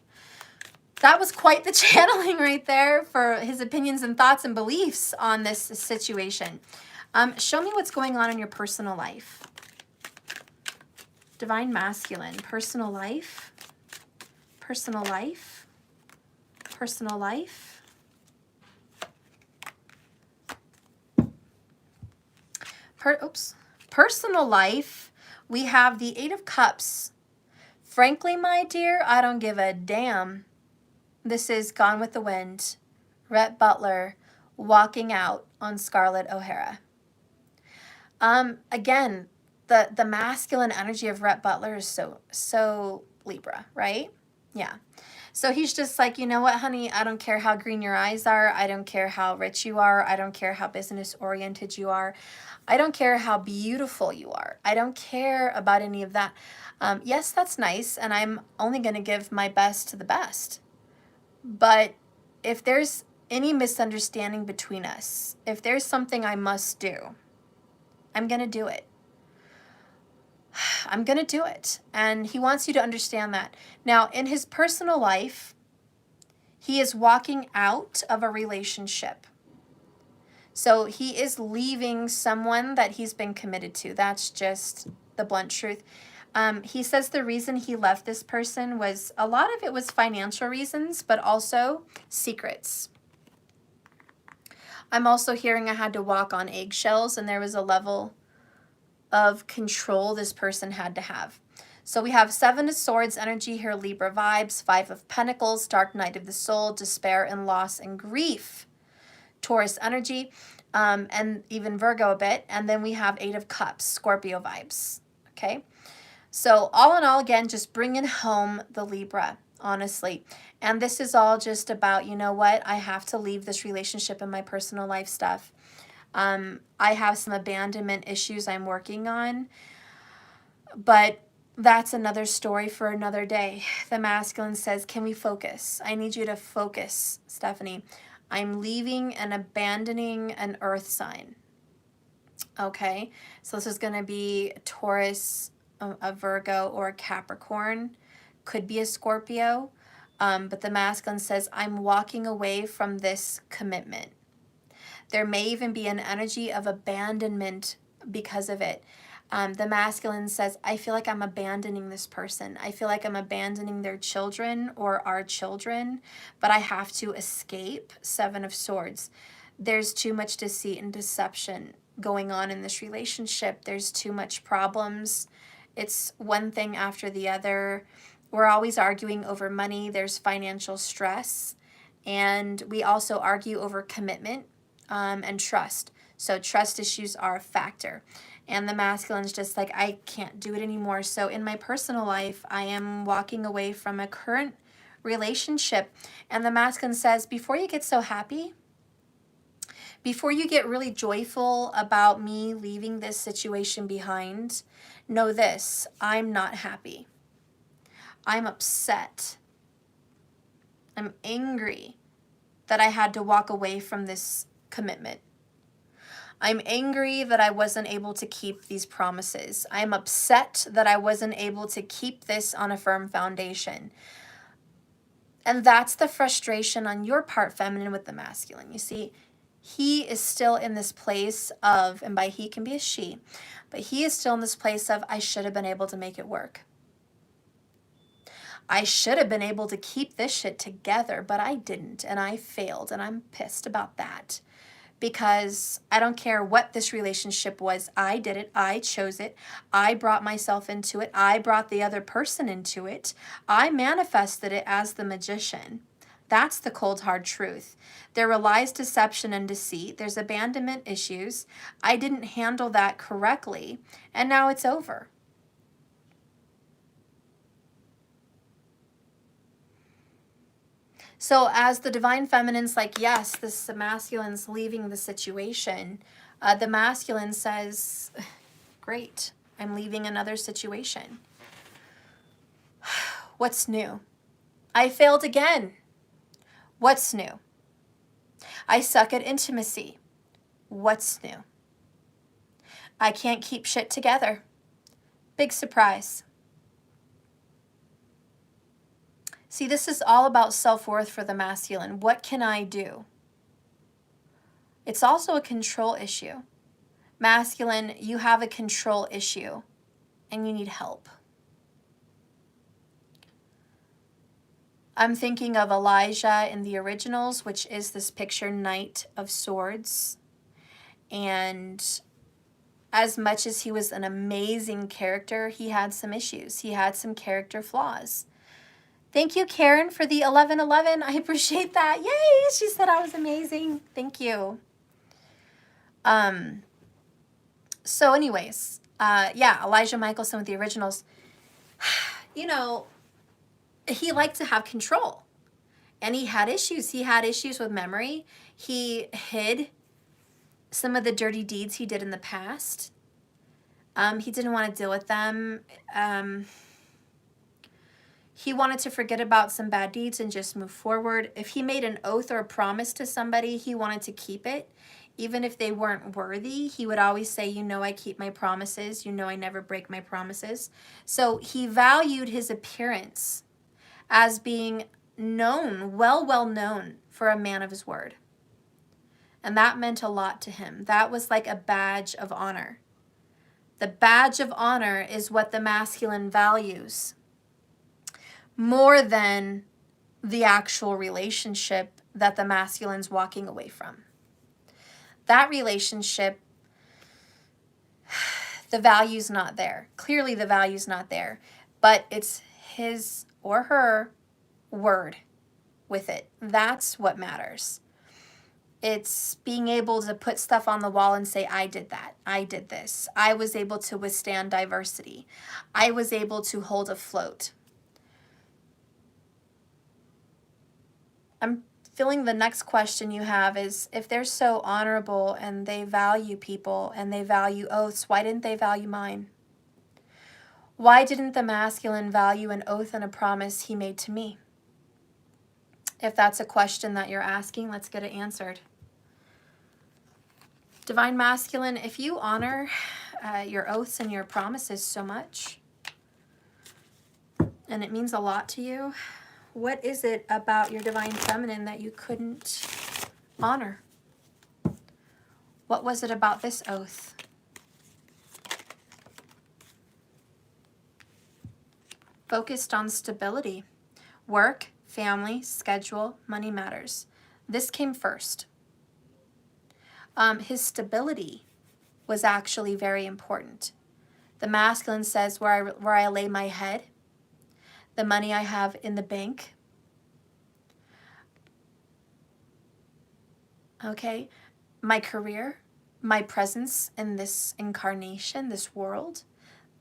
That was quite the channeling right there for his opinions and thoughts and beliefs on this situation. Show me what's going on in your personal life. Divine masculine, personal life, personal life, personal life. Personal life, we have the Eight of Cups. Frankly, my dear, I don't give a damn. This is Gone with the Wind, Rhett Butler, walking out on Scarlett O'Hara. Again, the masculine energy of Rhett Butler is so Libra, right? Yeah. So he's just like, you know what, honey, I don't care how green your eyes are. I don't care how rich you are. I don't care how business oriented you are. I don't care how beautiful you are. I don't care about any of that. Yes, that's nice, and I'm only going to give my best to the best. But if there's any misunderstanding between us, if there's something I must do, I'm going to do it. I'm going to do it. And he wants you to understand that. Now, in his personal life, he is walking out of a relationship. So he is leaving someone that he's been committed to. That's just the blunt truth. He says the reason he left this person was, a lot of it was financial reasons, but also secrets. I'm also hearing I had to walk on eggshells, and there was a level of control this person had to have. So we have Seven of Swords energy here, Libra vibes, Five of Pentacles, Dark Night of the Soul, despair and loss and grief, Taurus energy, and even Virgo a bit. And then we have Eight of Cups, Scorpio vibes, okay? So all in all, again, just bringing home the Libra, honestly. And this is all just about, you know what, I have to leave this relationship and my personal life stuff. I have some abandonment issues I'm working on, but that's another story for another day. The masculine says, can we focus? I need you to focus, Stephanie. I'm leaving and abandoning an earth sign. Okay, so this is going to be a Taurus, a Virgo, or a Capricorn. Could be a Scorpio. But the masculine says, I'm walking away from this commitment. There may even be an energy of abandonment because of it. The masculine says, I feel like I'm abandoning this person. I feel like I'm abandoning their children or our children, but I have to escape. Seven of Swords. There's too much deceit and deception going on in this relationship. There's too much problems. It's one thing after the other. We're always arguing over money. There's financial stress. And we also argue over commitment and trust. So trust issues are a factor. And the masculine's just like, I can't do it anymore. So in my personal life, I am walking away from a current relationship. And the masculine says, before you get so happy, before you get really joyful about me leaving this situation behind, know this, I'm not happy. I'm upset. I'm angry that I had to walk away from this commitment. I'm angry that I wasn't able to keep these promises. I'm upset that I wasn't able to keep this on a firm foundation. And that's the frustration on your part, feminine, with the masculine. You see, he is still in this place of, and by he can be a she, but he is still in this place of, I should have been able to make it work. I should have been able to keep this shit together, but I didn't, and I failed, and I'm pissed about that. Because I don't care what this relationship was, I did it, I chose it, I brought myself into it, I brought the other person into it, I manifested it as the magician. That's the cold, hard truth. There were lies, deception, and deceit. There's abandonment issues. I didn't handle that correctly, and now it's over. So as the divine feminine's like, yes, this masculine's leaving the situation, the masculine says, great, I'm leaving another situation. What's new? I failed again. What's new? I suck at intimacy. What's new? I can't keep shit together. Big surprise. See, this is all about self-worth for the masculine. What can I do? It's also a control issue. Masculine, you have a control issue and you need help. I'm thinking of Elijah in the originals, which is this picture, Knight of Swords. And as much as he was an amazing character, he had some issues. He had some character flaws. Thank you, Karen, for the 1111. I appreciate that. Yay! She said I was amazing. Thank you. So anyways, yeah, Elijah Michelson with the originals. You know, he liked to have control. And he had issues. He had issues with memory. He hid some of the dirty deeds he did in the past. He didn't want to deal with them. He wanted to forget about some bad deeds and just move forward. If he made an oath or a promise to somebody, he wanted to keep it. Even if they weren't worthy, he would always say, you know, I keep my promises. You know, I never break my promises. So he valued his appearance as being known, well known for a man of his word. And that meant a lot to him. That was like a badge of honor. The badge of honor is what the masculine values more than the actual relationship that the masculine's walking away from. That relationship, the value's not there. Clearly the value's not there, but it's his or her word with it. That's what matters. It's being able to put stuff on the wall and say, I did that. I did this. I was able to withstand diversity. I was able to hold afloat. I'm feeling the next question you have is, if they're so honorable and they value people and they value oaths, why didn't they value mine? Why didn't the masculine value an oath and a promise he made to me? If that's a question that you're asking, let's get it answered. Divine Masculine, if you honor your oaths and your promises so much, and it means a lot to you, what is it about your Divine Feminine that you couldn't honor? What was it about this oath? Focused on stability. Work, family, schedule, money matters. This came first. His stability was actually very important. The masculine says where I lay my head, the money I have in the bank. Okay, my career, my presence in this incarnation, this world,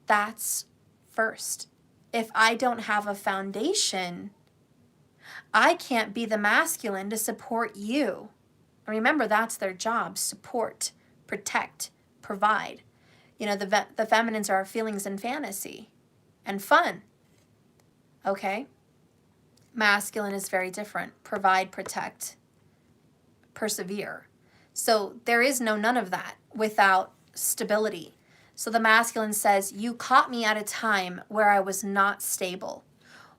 that's first. If I don't have a foundation, I can't be the masculine to support you. Remember, that's their job: support, protect, provide. You know, the feminines are our feelings and fantasy and fun. Okay? Masculine is very different: provide, protect, persevere. So there is none of that without stability. So the masculine says, you caught me at a time where I was not stable,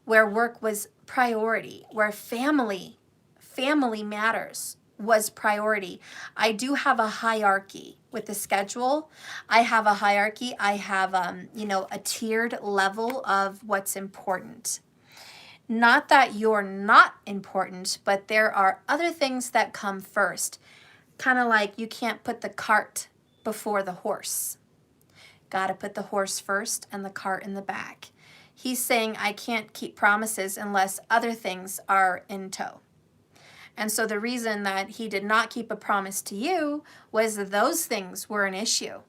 where work was priority, where family matters was priority. I do have a hierarchy with the schedule. I have a hierarchy. I have, a tiered level of what's important. Not that you're not important, but there are other things that come first. Kind of like you can't put the cart before the horse. Got to put the horse first and the cart in the back. He's saying, I can't keep promises unless other things are in tow. And so the reason that he did not keep a promise to you was that those things were an issue.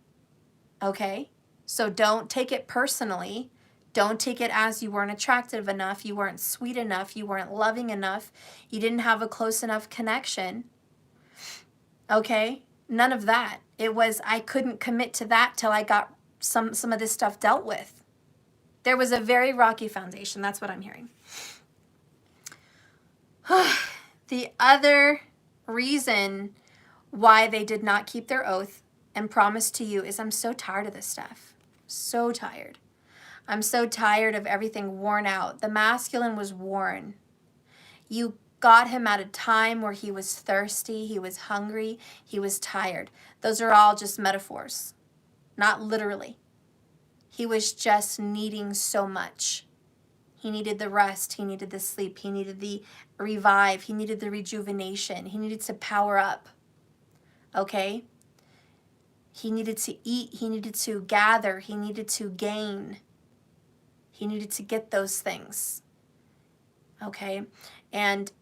Okay? So don't take it personally. Don't take it as you weren't attractive enough, you weren't sweet enough, you weren't loving enough, you didn't have a close enough connection. Okay? None of that. It was, I couldn't commit to that till I got some of this stuff dealt with. There was a very rocky foundation. That's what I'm hearing. The other reason why they did not keep their oath and promise to you is, I'm so tired of this stuff. So tired. I'm so tired of everything worn out. The masculine was worn. You got him at a time where he was thirsty, he was hungry, he was tired. Those are all just metaphors, not literally. He was just needing so much. He needed the rest, he needed the sleep, he needed the revive, he needed the rejuvenation, he needed to power up, okay? He needed to eat, he needed to gather, he needed to gain. He needed to get those things, okay? And,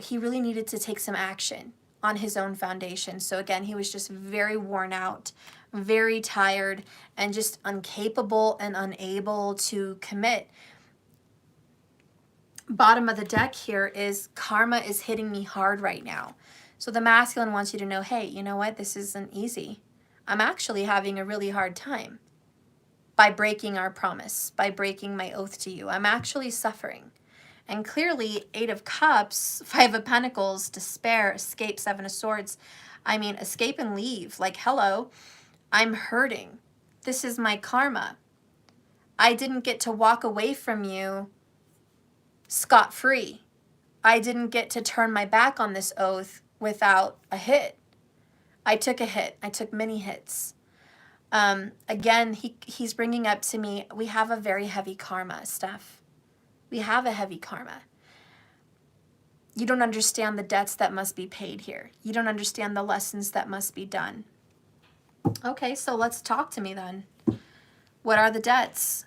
he really needed to take some action on his own foundation. So again, he was just very worn out, very tired, and just incapable and unable to commit. Bottom of the deck here is karma is hitting me hard right now. So the masculine wants you to know, hey, you know what? This isn't easy. I'm actually having a really hard time by breaking our promise, by breaking my oath to you. I'm actually suffering. And clearly, 8 of Cups, 5 of Pentacles, despair, escape, 7 of Swords. I mean, escape and leave. Like, hello, I'm hurting. This is my karma. I didn't get to walk away from you scot-free. I didn't get to turn my back on this oath without a hit. I took a hit. I took many hits. Again, he's bringing up to me, we have a very heavy karma, Steph. We have a heavy karma. You don't understand the debts that must be paid here. You don't understand the lessons that must be done. Okay, so let's talk to me then. What are the debts?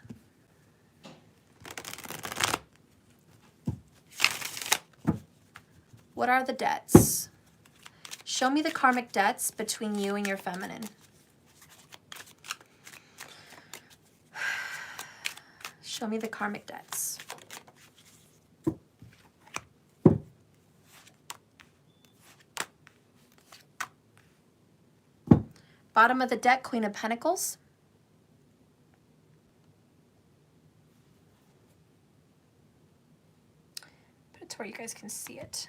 What are the debts? Show me the karmic debts between you and your feminine. Show me the karmic debts. Bottom of the deck, Queen of Pentacles. Put it to where you guys can see it.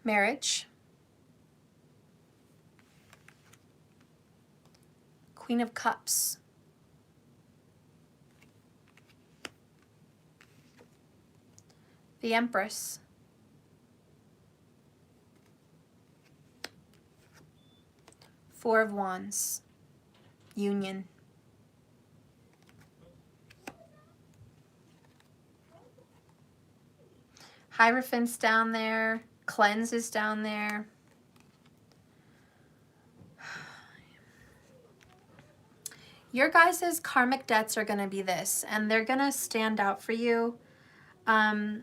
marriage, Queen of Cups, the Empress, Four of Wands, union, Hierophant's down there, Cleanse is down there. Your guys' karmic debts are going to be this, and they're going to stand out for you. There's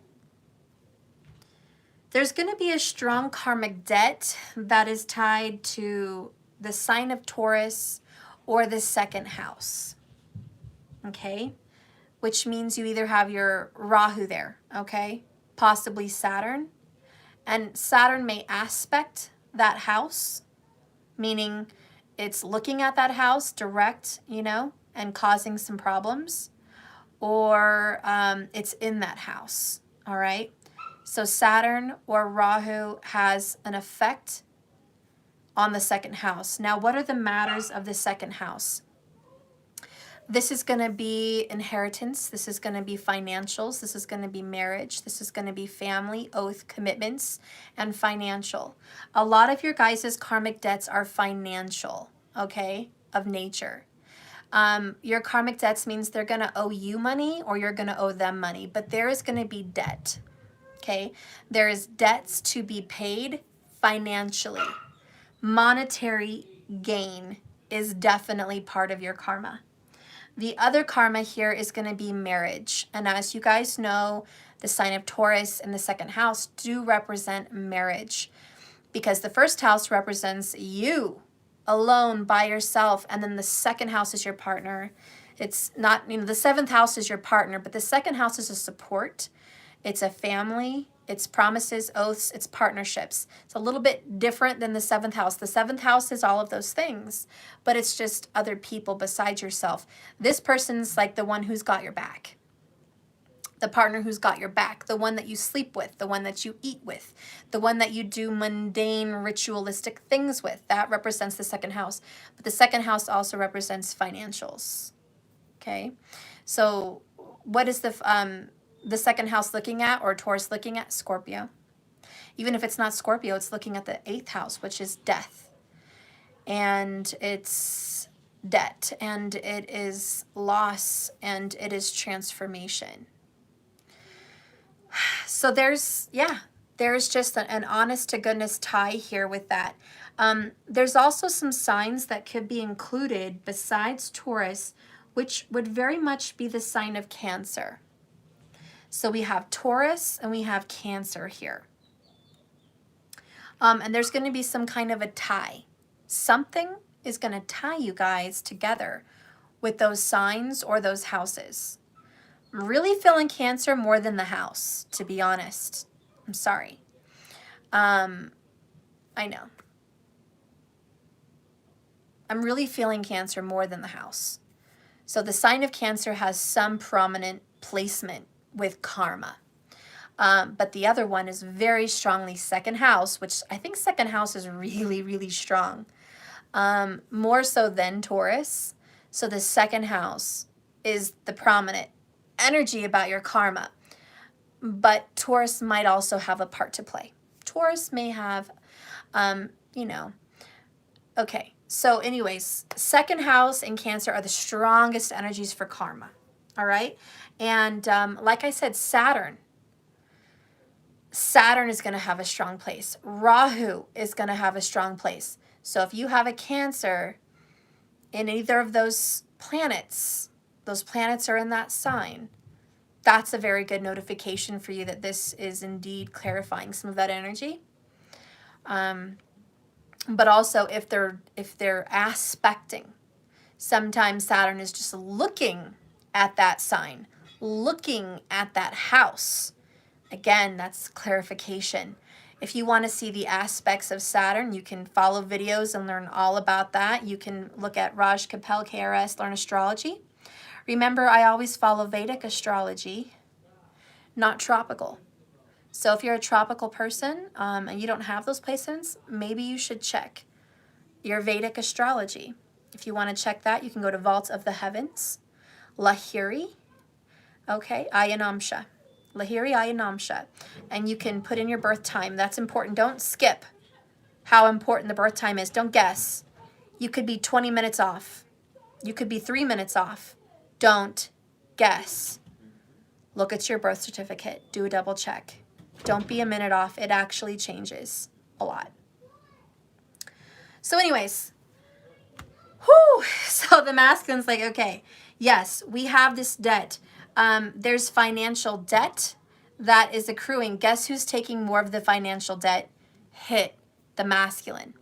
going to be a strong karmic debt that is tied to the sign of Taurus or the second house, okay? Which means you either have your Rahu there, okay? Possibly Saturn. And Saturn may aspect that house, meaning it's looking at that house direct, you know, and causing some problems, or it's in that house, all right? So Saturn or Rahu has an effect on the second house. Now, what are the matters of the second house? This is going to be inheritance. This is going to be financials. This is going to be marriage. This is going to be family, oath, commitments, and financial. A lot of your guys' karmic debts are financial, okay, of nature. Your karmic debts means they're going to owe you money or you're going to owe them money, but there is going to be debt, okay? There is debts to be paid financially. Monetary gain is definitely part of your karma. The other karma here is going to be marriage. And as you guys know, the sign of Taurus and the second house do represent marriage, because the first house represents you alone by yourself, and then the second house is your partner. It's not, you know, the seventh house is your partner, but the second house is a support. It's a family. It's promises, oaths, it's partnerships. It's a little bit different than the seventh house. The seventh house is all of those things, but it's just other people besides yourself. This person's like the one who's got your back. The partner who's got your back, the one that you sleep with, the one that you eat with, the one that you do mundane ritualistic things with. That represents the second house. But the second house also represents financials. Okay? So what is the second house looking at, or Taurus looking at? Scorpio. Even if it's not Scorpio, it's looking at the 8th house, which is death. And it's debt, and it is loss, and it is transformation. So there's just an honest to goodness tie here with that. There's also some signs that could be included besides Taurus, which would very much be the sign of Cancer. So we have Taurus and we have Cancer here. And there's going to be some kind of a tie. Something is going to tie you guys together with those signs or those houses. I'm really feeling Cancer more than the house, to be honest. I'm sorry. I know. I'm really feeling Cancer more than the house. So the sign of Cancer has some prominent placement with karma. But the other one is very strongly second house, which I think second house is really, really strong. More so than Taurus. So the second house is the prominent energy about your karma. But Taurus might also have a part to play. Taurus may have, Okay, so anyways, second house and Cancer are the strongest energies for karma. All right? And like I said, Saturn is going to have a strong place. Rahu is going to have a strong place. So if you have a Cancer in either of those planets are in that sign, that's a very good notification for you that this is indeed clarifying some of that energy. But also if they're aspecting, sometimes Saturn is just looking at that sign, looking at that house. Again, that's clarification. If you want to see the aspects of Saturn, you can follow videos and learn all about that. You can look at Raj Kapel, KRS, Learn Astrology. Remember, I always follow Vedic astrology, not tropical. So if you're a tropical person and you don't have those placements, maybe you should check your Vedic astrology. If you want to check that, you can go to Vault of the Heavens, Lahiri, okay, Ayanamsha, Lahiri Ayanamsha, and you can put in your birth time. That's important. Don't skip how important the birth time is. Don't guess. You could be 20 minutes off. You could be 3 minutes off. Don't guess. Look at your birth certificate. Do a double check. Don't be a minute off. It actually changes a lot. So anyways, whew, so the masculine's like, okay, yes, we have this debt. There's financial debt that is accruing. Guess who's taking more of the financial debt? Hit the masculine.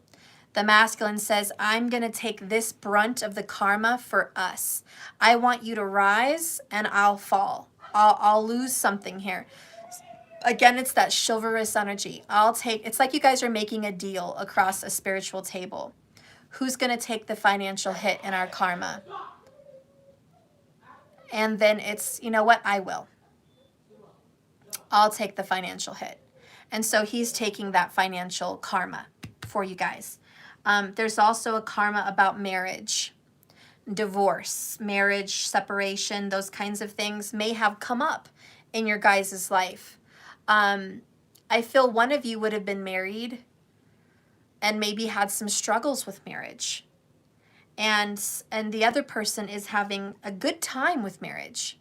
The masculine says, I'm going to take this brunt of the karma for us. I want you to rise and I'll fall. I'll lose something here. Again, it's that chivalrous energy. It's like you guys are making a deal across a spiritual table. Who's going to take the financial hit in our karma? And then it's, you know what? I will. I'll take the financial hit. And so he's taking that financial karma for you guys. There's also a karma about marriage, divorce, marriage, separation, those kinds of things may have come up in your guys' life. I feel one of you would have been married and maybe had some struggles with marriage. And the other person is having a good time with marriage.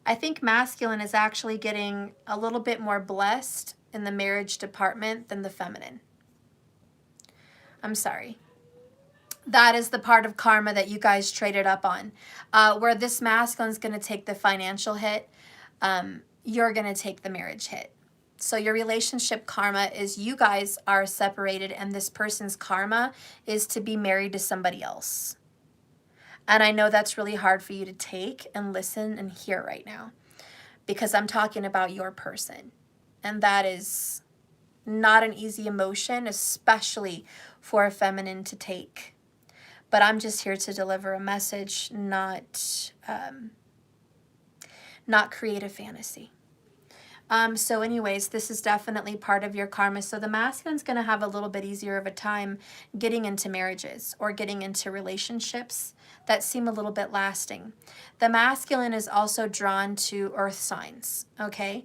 I think masculine is actually getting a little bit more blessed in the marriage department than the feminine. I'm sorry. That is the part of karma that you guys traded up on. Where this masculine is going to take the financial hit, you're going to take the marriage hit. So your relationship karma is you guys are separated and this person's karma is to be married to somebody else. And I know that's really hard for you to take and listen and hear right now because I'm talking about your person. And that is not an easy emotion, especially for a feminine to take. But I'm just here to deliver a message, not create a fantasy. So anyways, this is definitely part of your karma. So the masculine's going to have a little bit easier of a time getting into marriages or getting into relationships that seem a little bit lasting. The masculine is also drawn to earth signs, okay?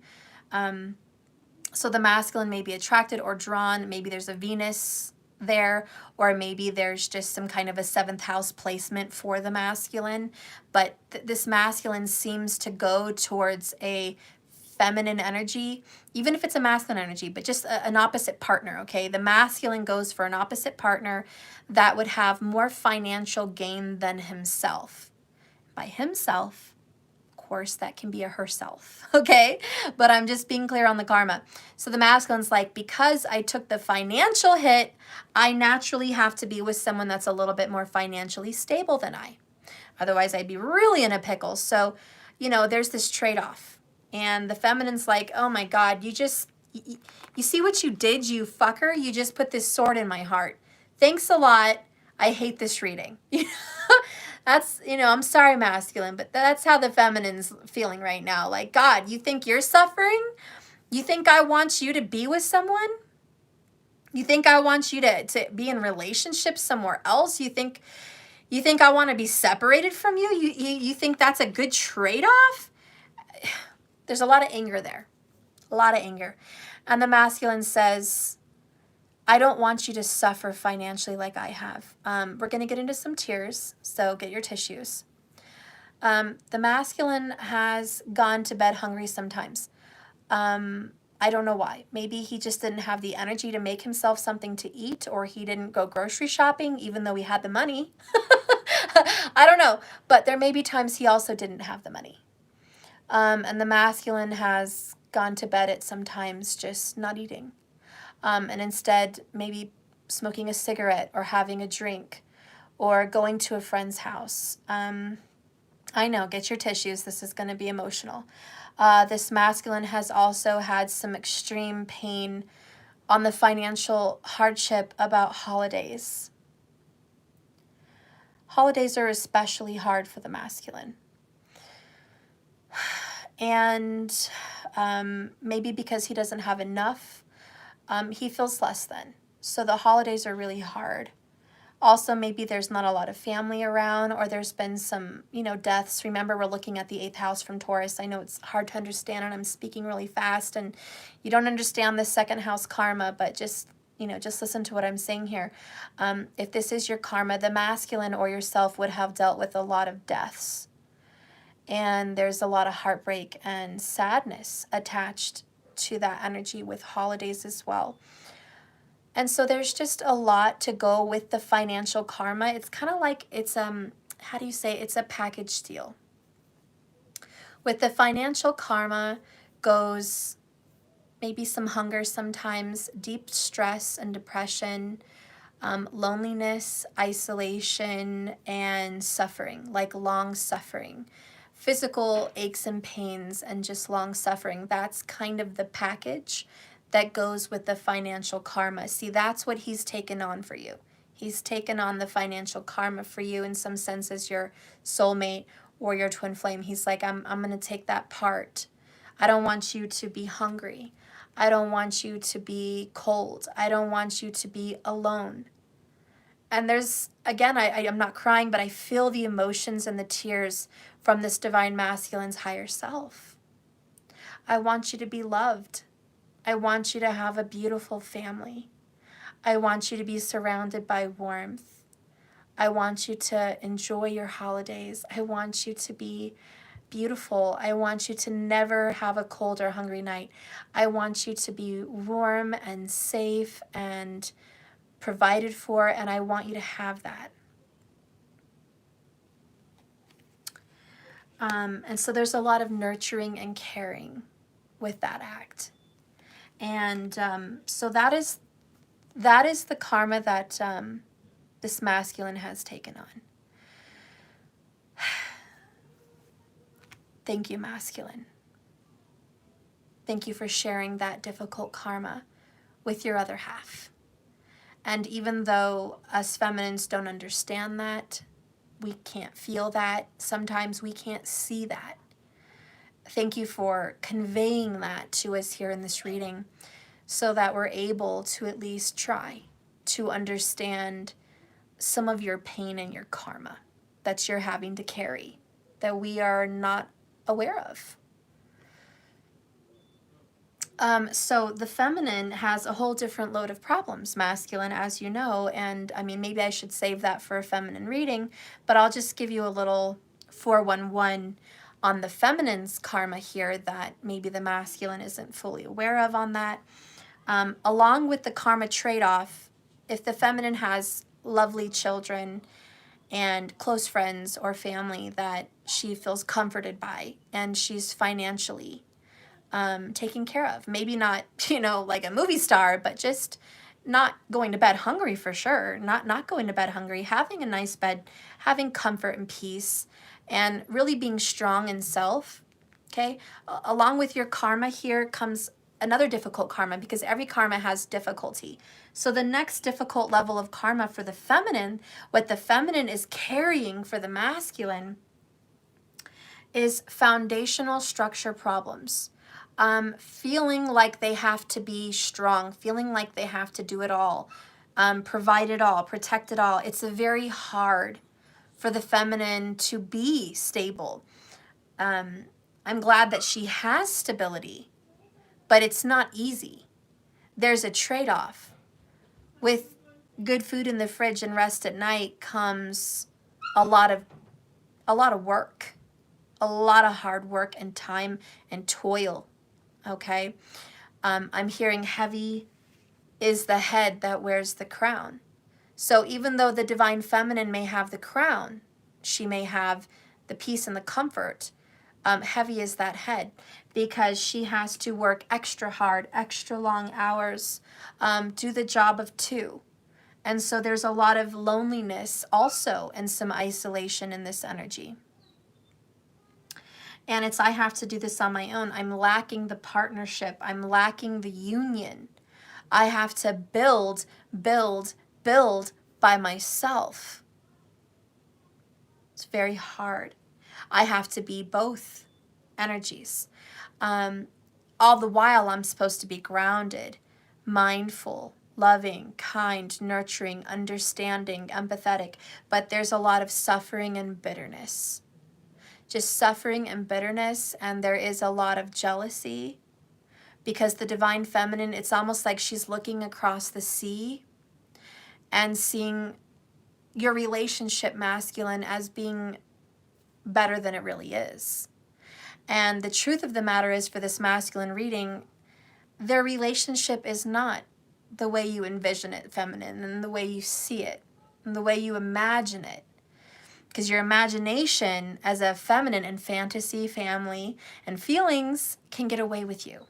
So the masculine may be attracted or drawn. Maybe there's a Venus there, or maybe there's just some kind of a 7th house placement for the masculine. But this masculine seems to go towards a feminine energy, even if it's a masculine energy, but just an opposite partner, okay? The masculine goes for an opposite partner that would have more financial gain than himself. By himself, of course, that can be a herself, okay? But I'm just being clear on the karma. So the masculine's like, because I took the financial hit, I naturally have to be with someone that's a little bit more financially stable than I. Otherwise, I'd be really in a pickle. So, you know, there's this trade-off. And the feminine's like, oh my God, you see what you did, you fucker? You just put this sword in my heart. Thanks a lot. I hate this reading. That's, you know, I'm sorry, masculine, but that's how the feminine's feeling right now. Like, God, you think you're suffering? You think I want you to be with someone? You think I want you to be in relationships somewhere else? You think I want to be separated from you? You think that's a good trade-off? There's a lot of anger there, a lot of anger. And the masculine says, I don't want you to suffer financially like I have. We're going to get into some tears, so get your tissues. The masculine has gone to bed hungry sometimes. I don't know why. Maybe he just didn't have the energy to make himself something to eat, or he didn't go grocery shopping even though he had the money. I don't know, but there may be times he also didn't have the money. And the masculine has gone to bed at sometimes just not eating. And instead maybe smoking a cigarette or having a drink or going to a friend's house. I know, get your tissues. This is going to be emotional. This masculine has also had some extreme pain on the financial hardship about holidays. Holidays are especially hard for the masculine. And maybe because he doesn't have enough, he feels less than. So the holidays are really hard. Also, maybe there's not a lot of family around, or there's been some, deaths. Remember, we're looking at the 8th house from Taurus. I know it's hard to understand, and I'm speaking really fast, and you don't understand the 2nd house karma, but just listen to what I'm saying here. If this is your karma, the masculine or yourself would have dealt with a lot of deaths. And there's a lot of heartbreak and sadness attached to that energy with holidays as well. And so there's just a lot to go with the financial karma. It's kind of like it's it's a package deal. With the financial karma goes maybe some hunger sometimes, deep stress and depression, loneliness, isolation, and suffering, like long suffering. Physical aches and pains and just long suffering. That's kind of the package that goes with the financial karma. See, that's what he's taken on for you. He's taken on the financial karma for you in some sense as your soulmate or your twin flame. He's like, I'm going to take that part. I don't want you to be hungry. I don't want you to be cold. I don't want you to be alone. And there's, again, I'm not crying, but I feel the emotions and the tears from this divine masculine's higher self. I want you to be loved. I want you to have a beautiful family. I want you to be surrounded by warmth. I want you to enjoy your holidays. I want you to be beautiful. I want you to never have a cold or hungry night. I want you to be warm and safe and provided for, and I want you to have that. And so there's a lot of nurturing and caring with that act. And so that is the karma that this masculine has taken on. Thank you, masculine. Thank you for sharing that difficult karma with your other half. And even though us feminines don't understand that, we can't feel that, sometimes we can't see that. Thank you for conveying that to us here in this reading so that we're able to at least try to understand some of your pain and your karma that you're having to carry, that we are not aware of. So the feminine has a whole different load of problems, masculine, as you know, and I mean, maybe I should save that for a feminine reading, but I'll just give you a little 411 on the feminine's karma here that maybe the masculine isn't fully aware of on that. Along with the karma trade-off, if the feminine has lovely children and close friends or family that she feels comforted by and she's financially taken care of. Maybe not, like a movie star, but just not going to bed hungry for sure. Not going to bed hungry, having a nice bed, having comfort and peace, and really being strong in self, okay? Along with your karma here comes another difficult karma because every karma has difficulty. So the next difficult level of karma for the feminine, what the feminine is carrying for the masculine, is foundational structure problems. Feeling like they have to be strong, feeling like they have to do it all, provide it all, protect it all. It's very hard for the feminine to be stable. I'm glad that she has stability, but it's not easy. There's a trade-off. With good food in the fridge and rest at night comes a lot of work, a lot of hard work and time and toil. Okay, I'm hearing heavy is the head that wears the crown. So even though the divine feminine may have the crown, she may have the peace and the comfort, heavy is that head because she has to work extra hard, extra long hours, do the job of two. And so there's a lot of loneliness also and some isolation in this energy. And it's, I have to do this on my own. I'm lacking the partnership. I'm lacking the union. I have to build by myself. It's very hard. I have to be both energies. All the while, I'm supposed to be grounded, mindful, loving, kind, nurturing, understanding, empathetic. But there's a lot of suffering and bitterness. Just suffering and bitterness, and there is a lot of jealousy. Because the divine feminine, it's almost like she's looking across the sea and seeing your relationship, masculine, as being better than it really is. And the truth of the matter is, for this masculine reading, their relationship is not the way you envision it, feminine, and the way you see it, and the way you imagine it. Because your imagination as a feminine and fantasy, family, and feelings can get away with you.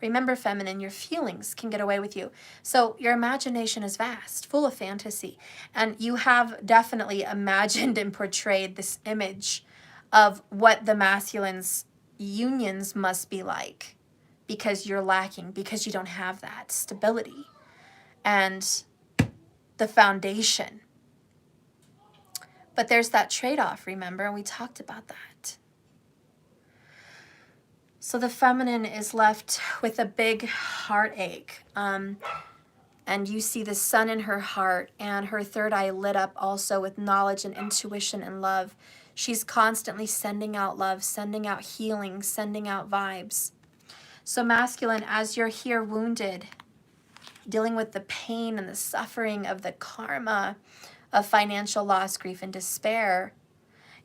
Remember, feminine, your feelings can get away with you. So your imagination is vast, full of fantasy. And you have definitely imagined and portrayed this image of what the masculine's unions must be like, because you're lacking, because you don't have that stability and the foundation. But there's that trade-off, remember? And we talked about that. So the feminine is left with a big heartache. And you see the sun in her heart, and her third eye lit up also with knowledge and intuition and love. She's constantly sending out love, sending out healing, sending out vibes. So masculine, as you're here wounded, dealing with the pain and the suffering of the karma of financial loss, grief, and despair,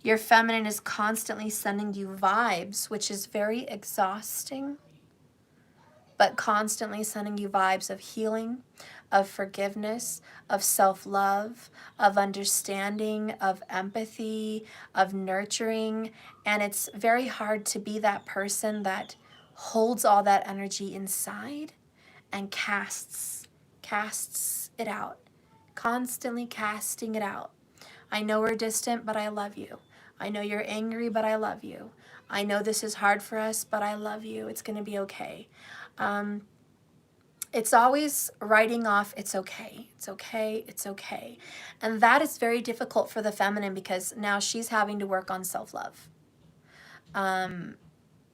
your feminine is constantly sending you vibes, which is very exhausting, but constantly sending you vibes of healing, of forgiveness, of self-love, of understanding, of empathy, of nurturing. And it's very hard to be that person that holds all that energy inside and casts it out, constantly casting it out. I know we're distant, but I love you. I know you're angry, but I love you. I know this is hard for us, but I love you. It's going to be okay. It's always writing off, it's okay, it's okay, it's okay. And that is very difficult for the feminine, because now she's having to work on self-love,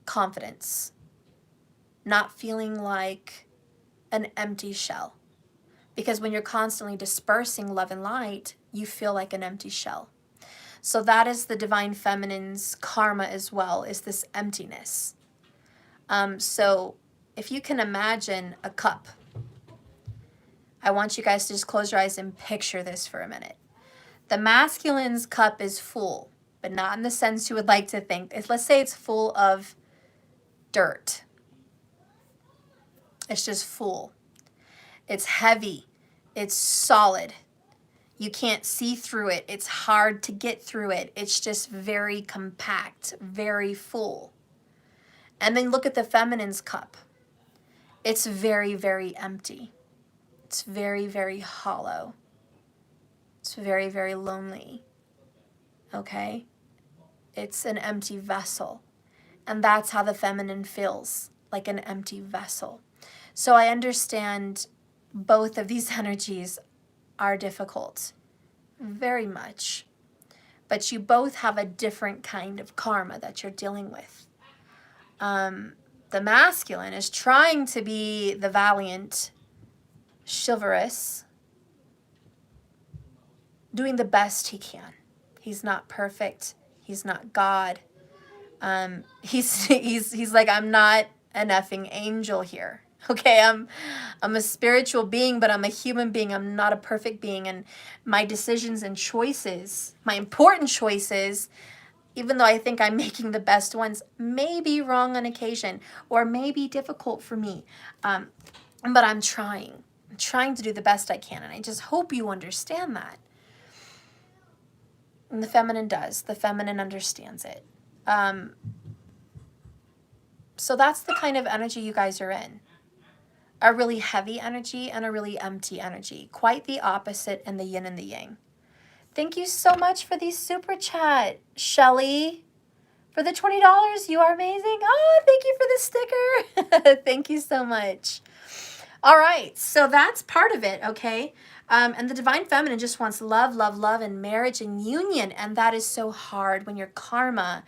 confidence, not feeling like an empty shell. Because when you're constantly dispersing love and light, you feel like an empty shell. So that is the divine feminine's karma as well, is this emptiness. So if you can imagine a cup, I want you guys to just close your eyes and picture this for a minute. The masculine's cup is full, but not in the sense you would like to think. Let's say it's full of dirt. It's just full. It's heavy. It's solid. You can't see through it. It's hard to get through it. It's just very compact, very full. And then look at the feminine's cup. It's very, very empty. It's very, very hollow. It's very, very lonely. Okay? It's an empty vessel. And that's how the feminine feels, like an empty vessel. So I understand both of these energies are difficult, very much. But you both have a different kind of karma that you're dealing with. The masculine is trying to be the valiant, chivalrous, doing the best he can. He's not perfect. He's not God. He's like, I'm not an effing angel here. Okay, I'm a spiritual being, but I'm a human being. I'm not a perfect being. And my decisions and choices, my important choices, even though I think I'm making the best ones, may be wrong on occasion or may be difficult for me. But I'm trying. I'm trying to do the best I can. And I just hope you understand that. And the feminine does. The feminine understands it. So that's the kind of energy you guys are in. A really heavy energy and a really empty energy. Quite the opposite in the yin and the yang. Thank you so much for the super chat, Shelly. For the $20, you are amazing. Oh, thank you for the sticker. Thank you so much. All right, so that's part of it, okay? And the divine feminine just wants love, love, love, and marriage and union. And that is so hard when your karma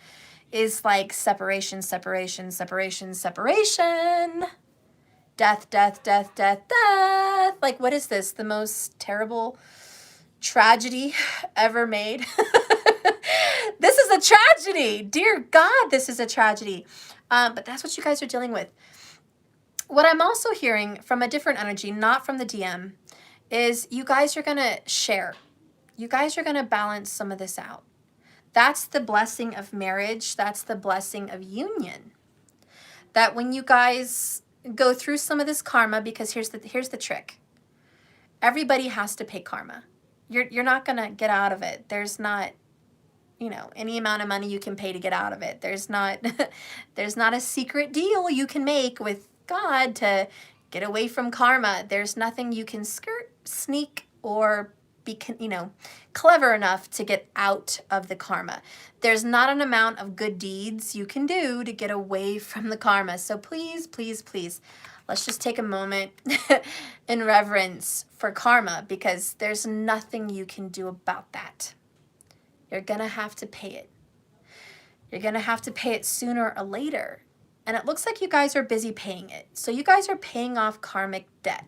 is like separation, separation, separation, separation. Death, death, death, death, death. Like, what is this? The most terrible tragedy ever made? This is a tragedy. Dear God, this is a tragedy. But that's what you guys are dealing with. What I'm also hearing from a different energy, not from the DM, is you guys are going to share. You guys are going to balance some of this out. That's the blessing of marriage. That's the blessing of union. That when you guys go through some of this karma, because here's the trick. Everybody has to pay karma. You're not going to get out of it. There's not, any amount of money you can pay to get out of it. There's not a secret deal you can make with God to get away from karma. There's nothing you can skirt, sneak, or be, clever enough to get out of the karma. There's not an amount of good deeds you can do to get away from the karma. So please, please, please, let's just take a moment in reverence for karma, because there's nothing you can do about that. You're going to have to pay it. You're going to have to pay it sooner or later. And it looks like you guys are busy paying it. So you guys are paying off karmic debt.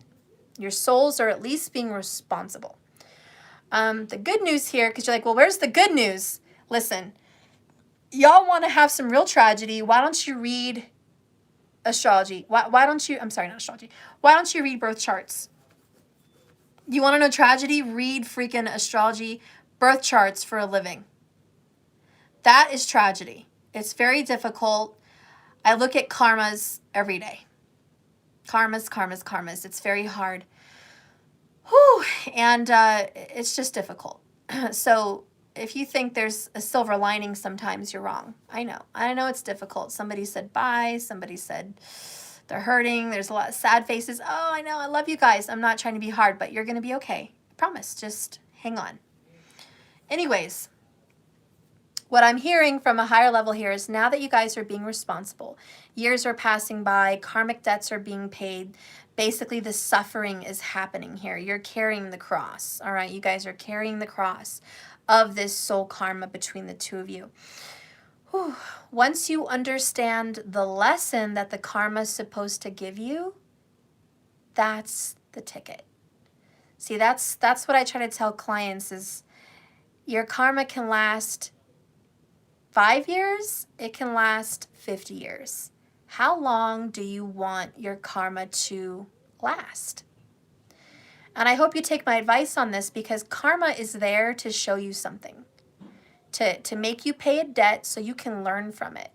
Your souls are at least being responsible. The good news here, because you're like, well, where's the good news? Listen, y'all want to have some real tragedy. Why don't you read astrology? Why don't you, I'm sorry, not astrology. Why don't you read birth charts? You want to know tragedy? Read freaking astrology, birth charts for a living. That is tragedy. It's very difficult. I look at karmas every day. Karmas. It's very hard. Whew. And it's just difficult. So if you think there's a silver lining, sometimes you're wrong. I know it's difficult. Somebody said bye. Somebody said they're hurting. There's a lot of sad faces. Oh, I know. I love you guys. I'm not trying to be hard, but you're going to be okay. I promise. Just hang on. Anyways, what I'm hearing from a higher level here is now that you guys are being responsible, years are passing by, karmic debts are being paid, basically the suffering is happening here. You're carrying the cross, all right? You guys are carrying the cross of this soul karma between the two of you. Whew. Once you understand the lesson that the karma is supposed to give you, that's the ticket. See, that's what I try to tell clients is your karma can last 5 years, it can last 50 years. How long do you want your karma to last? And I hope you take my advice on this, because karma is there to show you something, to make you pay a debt so you can learn from it.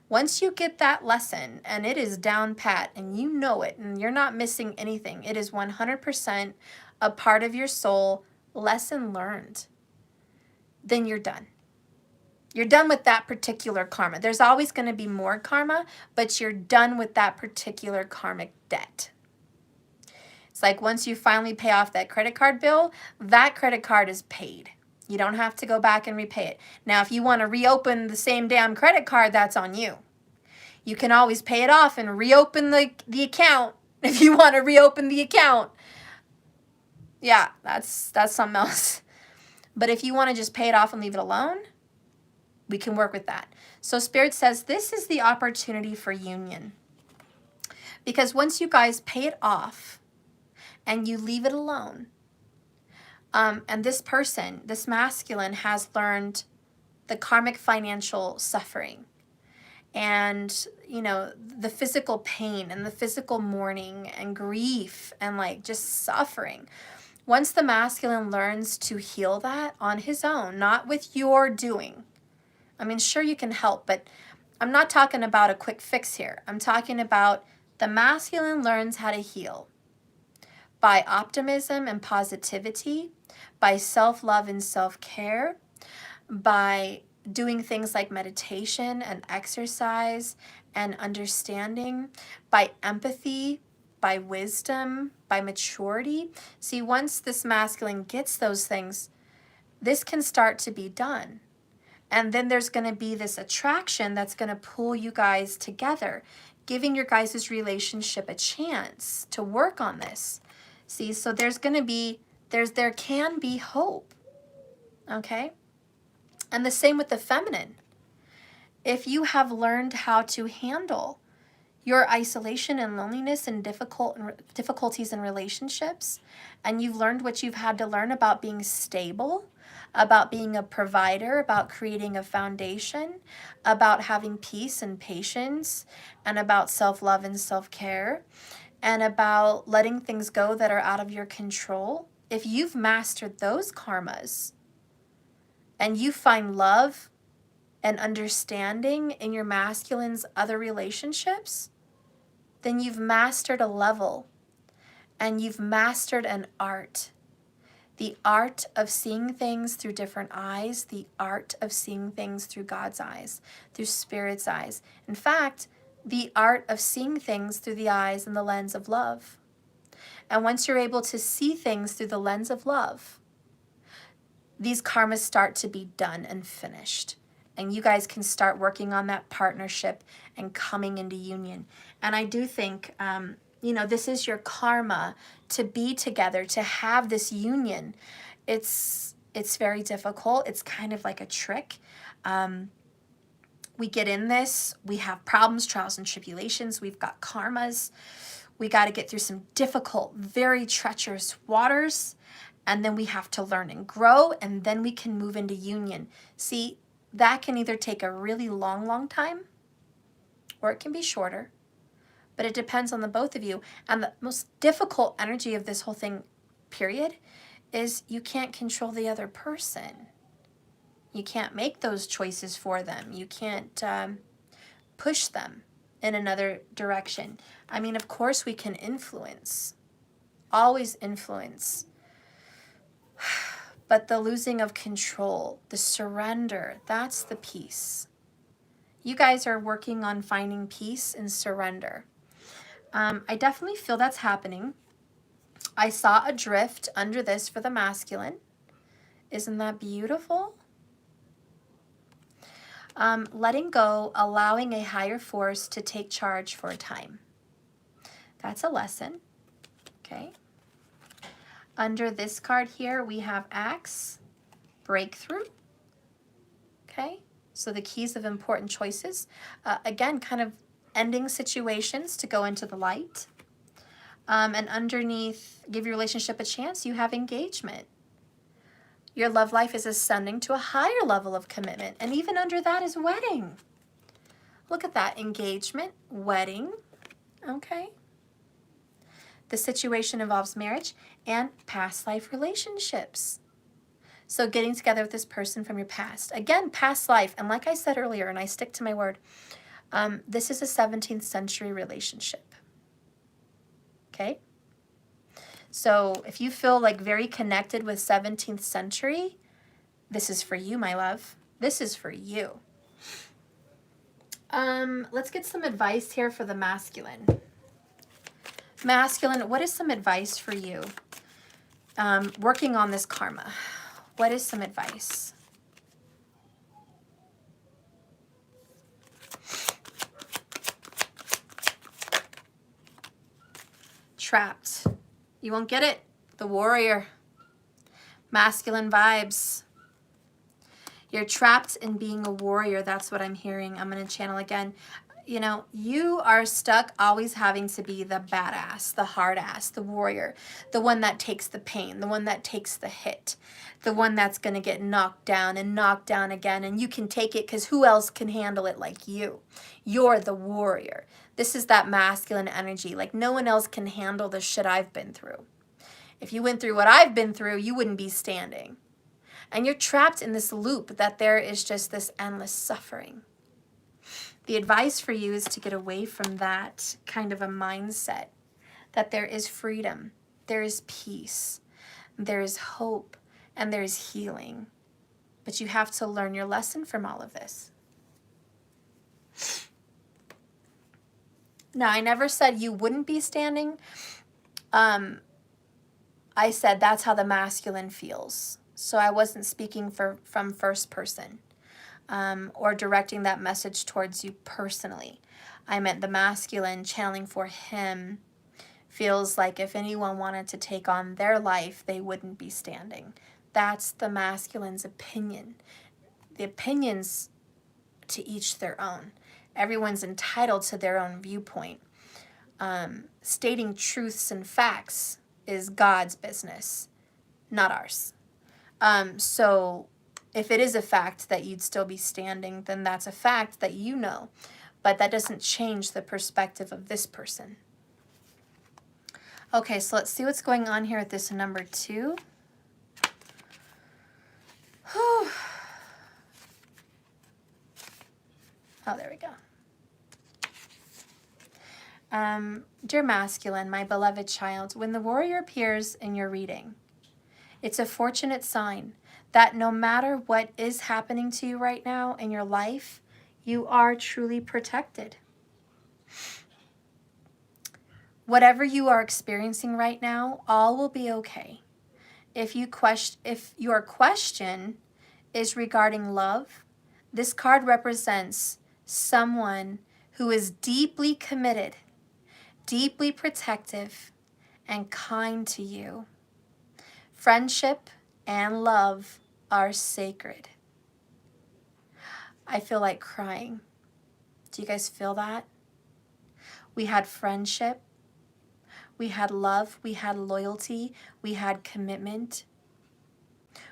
Once you get that lesson and it is down pat and you know it and you're not missing anything, it is 100% a part of your soul, lesson learned, then you're done. You're done with that particular karma. There's always going to be more karma, but you're done with that particular karmic debt. It's like once you finally pay off that credit card bill, that credit card is paid. You don't have to go back and repay it. Now, if you want to reopen the same damn credit card, that's on you. You can always pay it off and reopen the account if you want to reopen the account. Yeah, that's something else. But if you want to just pay it off and leave it alone, we can work with that. So Spirit says this is the opportunity for union. Because once you guys pay it off and you leave it alone, and this person, this masculine, has learned the karmic financial suffering and, the physical pain and the physical mourning and grief and just suffering. Once the masculine learns to heal that on his own, not with your doing. I mean, sure, you can help, but I'm not talking about a quick fix here. I'm talking about the masculine learns how to heal by optimism and positivity, by self-love and self-care, by doing things like meditation and exercise and understanding, by empathy, by wisdom, by maturity. See, once this masculine gets those things, this can start to be done. And then there's going to be this attraction that's going to pull you guys together. giving your guys' relationship a chance to work on this. See, so there can be hope, okay? And the same with the feminine. If you have learned how to handle your isolation and loneliness and difficulties in relationships, and you've learned what you've had to learn about being stable, about being a provider, about creating a foundation, about having peace and patience, and about self-love and self-care, and about letting things go that are out of your control, if you've mastered those karmas and you find love and understanding in your masculine's other relationships, then you've mastered a level and you've mastered an art. The art of seeing things through different eyes, the art of seeing things through God's eyes, through Spirit's eyes. In fact, the art of seeing things through the eyes and the lens of love. And once you're able to see things through the lens of love, these karmas start to be done and finished. And you guys can start working on that partnership and coming into union. And I do think, this is your karma to be together, to have this union. It's very difficult. It's kind of like a trick. We get in this, we have problems, trials, and tribulations. We've got karmas. We got to get through some difficult, very treacherous waters. And then we have to learn and grow, and then we can move into union. See, that can either take a really long, long time, or it can be shorter. But it depends on the both of you. And the most difficult energy of this whole thing, period, is you can't control the other person. You can't make those choices for them. You can't push them in another direction. I mean, of course we can influence, always influence. But the losing of control, the surrender, that's the peace. You guys are working on finding peace and surrender. I definitely feel that's happening. I saw a drift under this for the masculine. Isn't that beautiful? Letting go, allowing a higher force to take charge for a time. That's a lesson, okay? Under this card here, we have Axe, Breakthrough, okay? So the keys of important choices. Again, kind of ending situations to go into the light. And underneath, give your relationship a chance, you have Engagement. Your love life is ascending to a higher level of commitment. And even under that is Wedding. Look at that, Engagement, Wedding, okay? The situation involves marriage and past life relationships. So getting together with this person from your past. Again, past life. And like I said earlier, and I stick to my word, this is a 17th century relationship. Okay? So if you feel like very connected with 17th century, this is for you, my love. This is for you. Let's get some advice here for the masculine. Masculine, what is some advice for you? Working on this karma. What is some advice? Trapped. You won't get it. The warrior. Masculine vibes. You're trapped in being a warrior. That's what I'm hearing. I'm going to channel again. You know, you are stuck always having to be the badass, the hard ass, the warrior, the one that takes the pain, the one that takes the hit, the one that's going to get knocked down and knocked down again. And you can take it because who else can handle it like you? You're the warrior. This is that masculine energy. Like no one else can handle the shit I've been through. If you went through what I've been through, you wouldn't be standing. And you're trapped in this loop that there is just this endless suffering. The advice for you is to get away from that kind of a mindset, that there is freedom, there is peace, there is hope, and there is healing. But you have to learn your lesson from all of this. Now, I never said you wouldn't be standing. I said that's how the masculine feels. So I wasn't speaking from first person. or directing that message towards you personally. I meant the masculine channeling for him feels like if anyone wanted to take on their life, they wouldn't be standing. That's the masculine's opinion. The opinions, to each their own. Everyone's entitled to their own viewpoint. Stating truths and facts is God's business, not ours. So if it is a fact that you'd still be standing, then that's a fact that you know. But that doesn't change the perspective of this person. Okay, so let's see what's going on here with this number 2. Whew. Oh, there we go. Dear masculine, my beloved child, when the warrior appears in your reading, it's a fortunate sign that no matter what is happening to you right now in your life, you are truly protected. Whatever you are experiencing right now, all will be okay. If your question is regarding love, this card represents someone who is deeply committed, deeply protective, and kind to you. Friendship and love are sacred. I feel like crying. Do you guys feel that? We had friendship, we had love, we had loyalty, we had commitment.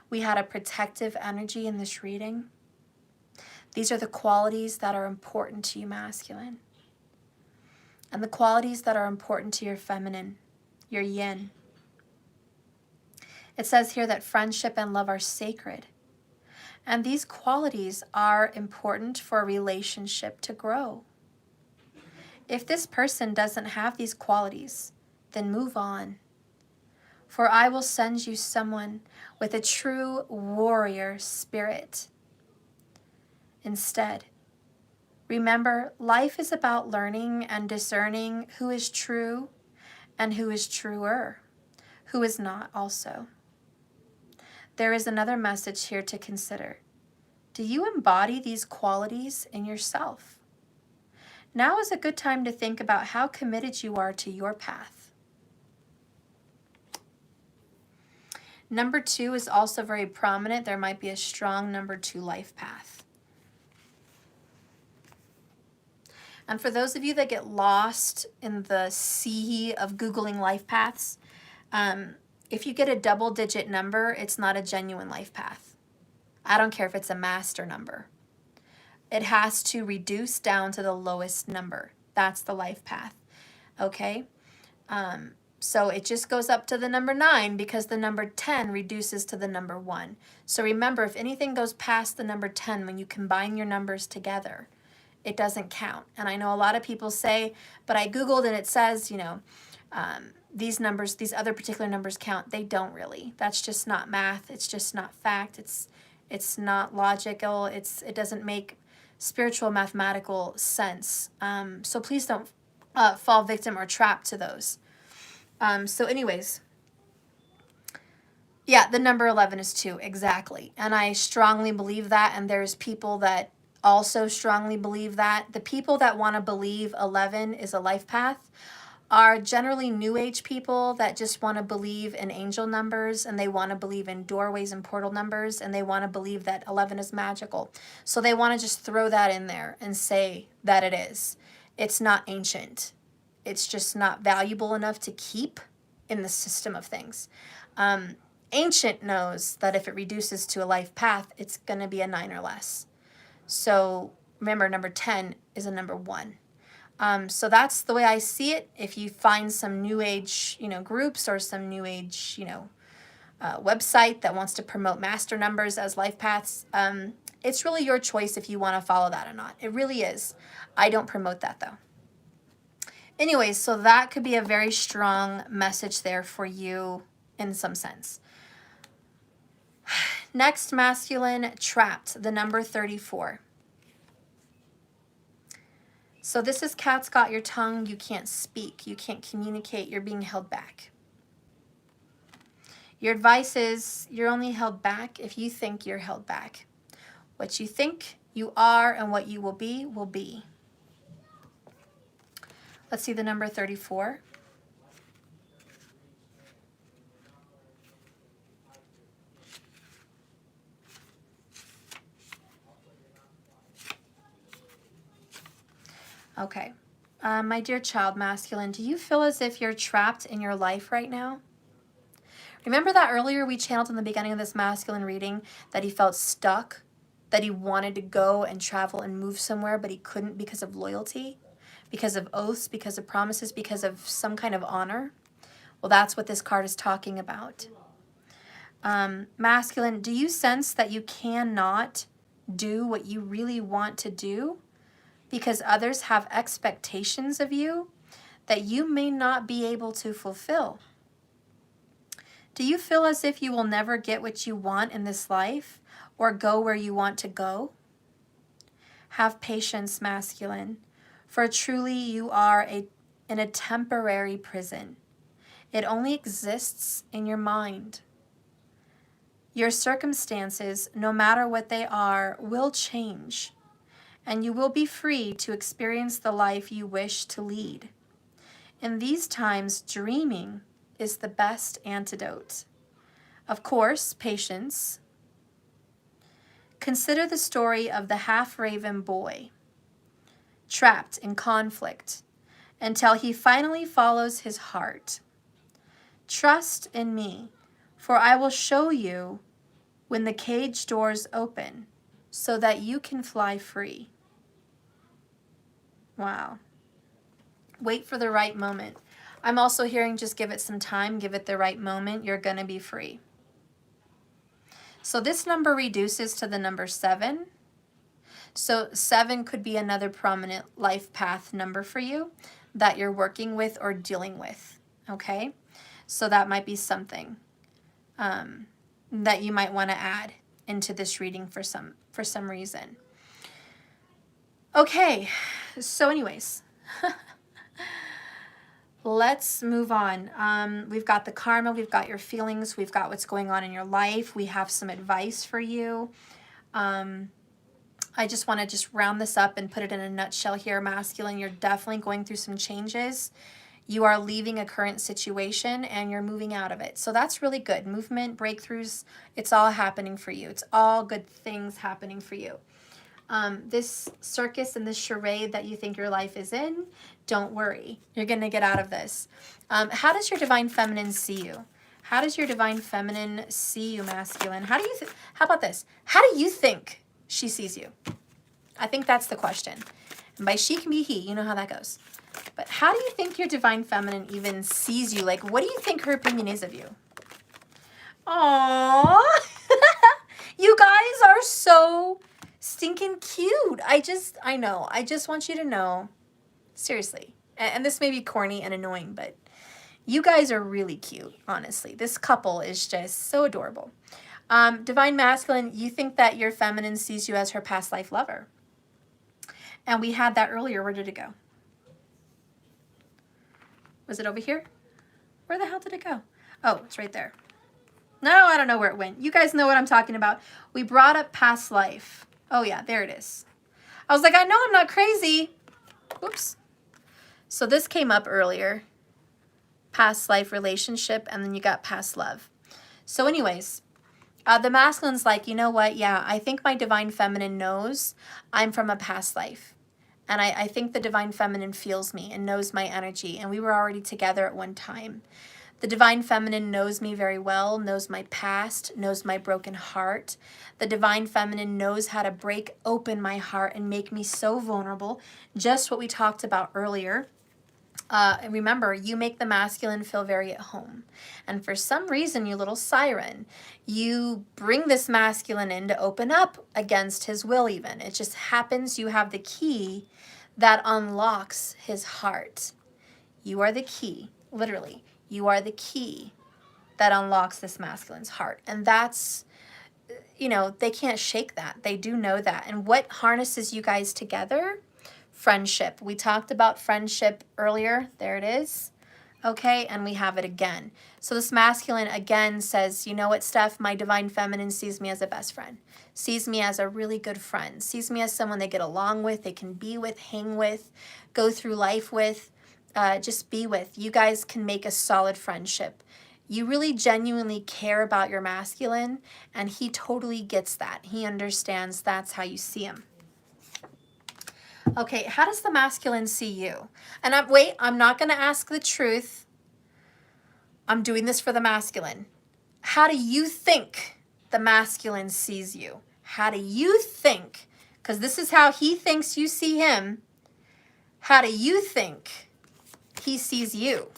We had a protective energy in this reading. These are the qualities that are important to you, masculine. And the qualities that are important to your feminine, your yin. It says here that friendship and love are sacred. And these qualities are important for a relationship to grow. If this person doesn't have these qualities, then move on. For I will send you someone with a true warrior spirit. Instead, remember, life is about learning and discerning who is true and who is truer, who is not also. There is another message here to consider. Do you embody these qualities in yourself? Now is a good time to think about how committed you are to your path. Number 2 is also very prominent. There might be a strong number 2 life path. And for those of you that get lost in the sea of Googling life paths, if you get a double-digit number, it's not a genuine life path. I don't care if it's a master number. It has to reduce down to the lowest number. That's the life path, okay? So it just goes up to the number 9 because the number 10 reduces to the number 1. So remember, if anything goes past the number 10, when you combine your numbers together, it doesn't count. And I know a lot of people say, but I Googled and it says, these numbers, these other particular numbers count. They don't really. That's just not math. It's just not fact. It's not logical. It doesn't make spiritual mathematical sense. So please don't fall victim or trap to those. So anyways, yeah, the number 11 is 2, exactly. And I strongly believe that, and there's people that also strongly believe that. The people that want to believe 11 is a life path are generally New Age people that just want to believe in angel numbers, and they want to believe in doorways and portal numbers, and they want to believe that 11 is magical. So they want to just throw that in there and say that it is. It's not ancient. It's just not valuable enough to keep in the system of things. Ancient knows that if it reduces to a life path, it's going to be a 9 or less. So remember, number 10 is a number 1. So that's the way I see it. If you find some New Age, groups or some New Age, website that wants to promote master numbers as life paths, it's really your choice if you want to follow that or not. It really is. I don't promote that though. Anyways, so that could be a very strong message there for you in some sense. Next, masculine, trapped, the number 34. So this is cat's got your tongue. You can't speak. You can't communicate. You're being held back. Your advice is you're only held back if you think you're held back. What you think You are, and what you will be, will be. Let's see the number 34. Okay. My dear child masculine, do you feel as if you're trapped in your life right now? Remember that earlier we channeled in the beginning of this masculine reading that he felt stuck, that he wanted to go and travel and move somewhere, but he couldn't because of loyalty, because of oaths, because of promises, because of some kind of honor? Well, that's what this card is talking about. Masculine, do you sense that you cannot do what you really want to do because others have expectations of you that you may not be able to fulfill? Do you feel as if you will never get what you want in this life or go where you want to go? Have patience, masculine, for truly you are in a temporary prison. It only exists in your mind. Your circumstances, no matter what they are, will change, and you will be free to experience the life you wish to lead. In these times, dreaming is the best antidote. Of course, patience. Consider the story of the half-raven boy, trapped in conflict until he finally follows his heart. Trust in me, for I will show you when the cage doors open so that you can fly free. Wow. Wait for the right moment. I'm also hearing just give it some time, give it the right moment. You're going to be free. So this number reduces to the number 7. So 7 could be another prominent life path number for you that you're working with or dealing with. Okay? So that might be something that you might want to add into this reading for some reason. Okay, so anyways, let's move on. We've got the karma, we've got your feelings, we've got what's going on in your life. We have some advice for you. I just want to round this up and put it in a nutshell here, masculine. You're definitely going through some changes. You are leaving a current situation and you're moving out of it. So that's really good. Movement, breakthroughs, it's all happening for you. It's all good things happening for you. This circus and this charade that you think your life is in, don't worry. You're going to get out of this. How does your divine feminine see you? How does your divine feminine see you, masculine? How about this? How do you think she sees you? I think that's the question. And by she can be he. You know how that goes. But how do you think your divine feminine even sees you? Like, what do you think her opinion is of you? Aww. You guys are so stinking cute. I know. I just want you to know. Seriously. And this may be corny and annoying, but you guys are really cute, honestly. This couple is just so adorable. Divine masculine, you think that your feminine sees you as her past life lover. And we had that earlier. Where did it go? Was it over here? Where the hell did it go? Oh, it's right there. No, I don't know where it went. You guys know what I'm talking about. We brought up past life. Oh yeah, there it is. I was like, I know I'm not crazy. Whoops. So this came up earlier. Past life relationship, and then you got past love. So anyways, the masculine's like, you know what? Yeah, I think my divine feminine knows I'm from a past life. And I think the divine feminine feels me and knows my energy. And we were already together at one time. The divine feminine knows me very well, knows my past, knows my broken heart. The divine feminine knows how to break open my heart and make me so vulnerable. Just what we talked about earlier. And remember, you make the masculine feel very at home. And for some reason, you little siren, you bring this masculine in to open up against his will even. It just happens you have the key that unlocks his heart. You are the key, literally. You are the key that unlocks this masculine's heart. And that's, you know, they can't shake that. They do know that. And what harnesses you guys together? Friendship. We talked about friendship earlier. There it is. Okay, and we have it again. So this masculine again says, you know what, Steph, my divine feminine sees me as a best friend, sees me as a really good friend, sees me as someone they get along with, they can be with, hang with, go through life with, just be with. You guys can make a solid friendship. You really genuinely care about your masculine, and he totally gets that. He understands that's how you see him. Okay, how does the masculine see you? And I'm not going to ask the truth. I'm doing this for the masculine. How do you think the masculine sees you? How do you think? Because this is how he thinks you see him. How do you think he sees you?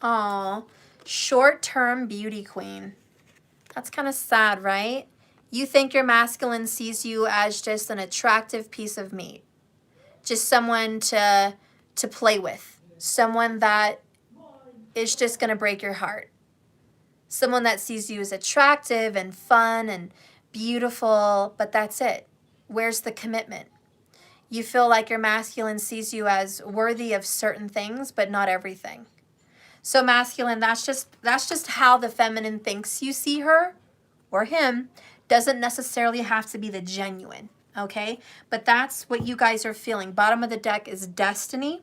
Aw, short-term beauty queen. That's kind of sad, right? You think your masculine sees you as just an attractive piece of meat. Just someone to play with. Someone that is just going to break your heart. Someone that sees you as attractive and fun and beautiful, but that's it. Where's the commitment? You feel like your masculine sees you as worthy of certain things, but not everything. So masculine, that's just how the feminine thinks you see her or him. Doesn't necessarily have to be the genuine, okay? But that's what you guys are feeling. Bottom of the deck is destiny.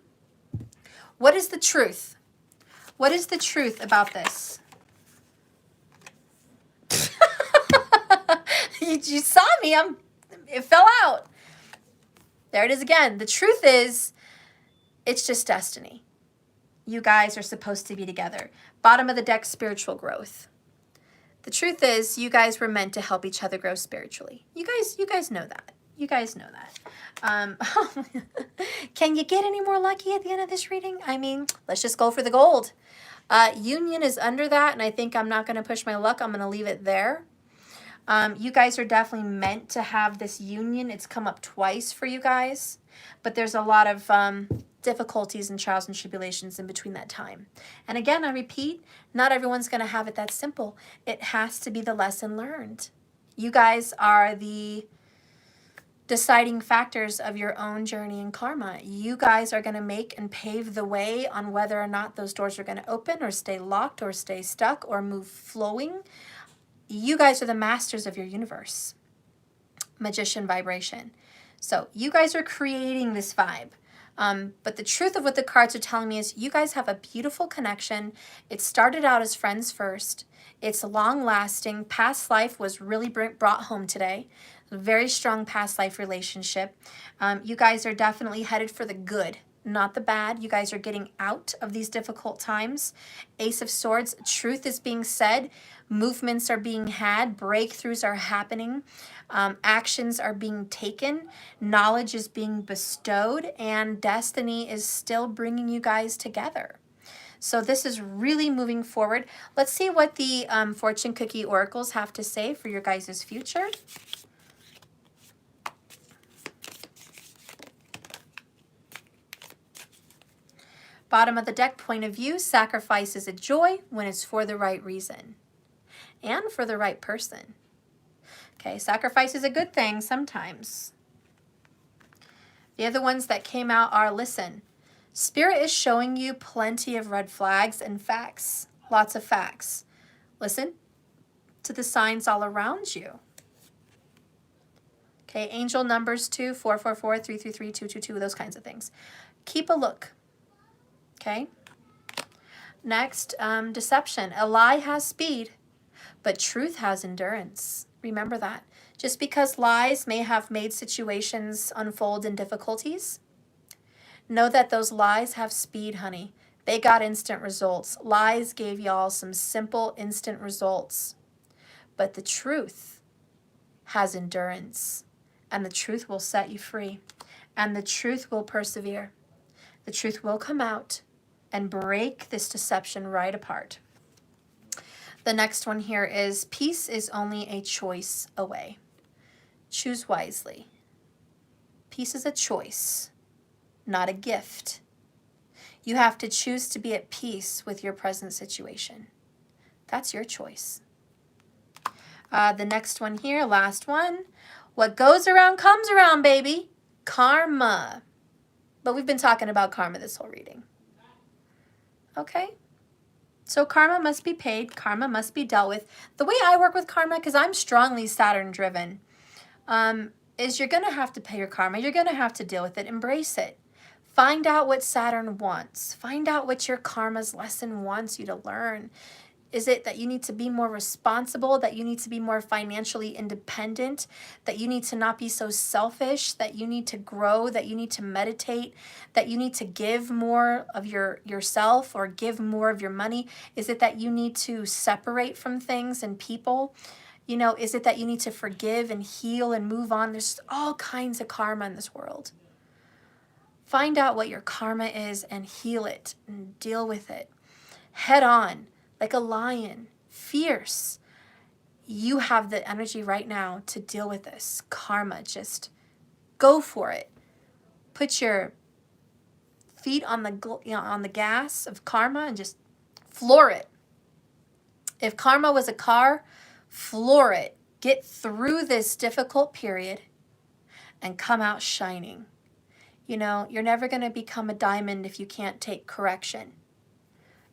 What is the truth? What is the truth about this? You saw me. It fell out. There it is again. The truth is, it's just destiny. You guys are supposed to be together. Bottom of the deck, spiritual growth. The truth is, you guys were meant to help each other grow spiritually. You guys know that. You guys know that. Can you get any more lucky at the end of this reading? I mean, let's just go for the gold. Union is under that, and I think I'm not going to push my luck. I'm going to leave it there. You guys are definitely meant to have this union. It's come up twice for you guys, but there's a lot of difficulties and trials and tribulations in between that time. And again, I repeat, not everyone's going to have it that simple. It has to be the lesson learned. You guys are the deciding factors of your own journey and karma. You guys are going to make and pave the way on whether or not those doors are going to open or stay locked or stay stuck or move flowing. You guys are the masters of your universe. Magician vibration. So you guys are creating this vibe. But the truth of what the cards are telling me is you guys have a beautiful connection. It started out as friends first. It's long lasting. Past life was really brought home today. A very strong past life relationship. You guys are definitely headed for the good, not the bad. You guys are getting out of these difficult times. Ace of Swords, truth is being said. Movements are being had. Breakthroughs are happening. Actions are being taken. Knowledge is being bestowed. And destiny is still bringing you guys together. So this is really moving forward. Let's see what the fortune cookie oracles have to say for your guys' future. Bottom of the deck, point of view, sacrifice is a joy when it's for the right reason and for the right person. Okay, sacrifice is a good thing sometimes. The other ones that came out are, listen, Spirit is showing you plenty of red flags and facts, lots of facts. Listen to the signs all around you. Okay, angel numbers 2, 444, 333, 222, those kinds of things. Keep a look. Okay. Next, deception. A lie has speed, but truth has endurance. Remember that. Just because lies may have made situations unfold in difficulties, know that those lies have speed, honey. They got instant results. Lies gave y'all some simple, instant results. But the truth has endurance, and the truth will set you free, and the truth will persevere. The truth will come out and break this deception right apart. The next one here is peace is only a choice away. Choose wisely. Peace is a choice, not a gift. You have to choose to be at peace with your present situation. That's your choice. The next one here, last one. What goes around comes around, baby. Karma. But we've been talking about karma this whole reading. Okay? So karma must be paid. Karma must be dealt with. The way I work with karma, because I'm strongly Saturn driven, is you're going to have to pay your karma. You're going to have to deal with it. Embrace it. Find out what Saturn wants. Find out what your karma's lesson wants you to learn. Is it that you need to be more responsible, that you need to be more financially independent, that you need to not be so selfish, that you need to grow, that you need to meditate, that you need to give more of yourself or give more of your money? Is it that you need to separate from things and people? You know, is it that you need to forgive and heal and move on? There's all kinds of karma in this world. Find out what your karma is and heal it and deal with it head on. Like a lion, fierce. You have the energy right now to deal with this karma. Just go for it. Put your feet on the gas of karma and just floor it. If karma was a car, floor it. Get through this difficult period and come out shining. You know, you're never going to become a diamond if you can't take correction.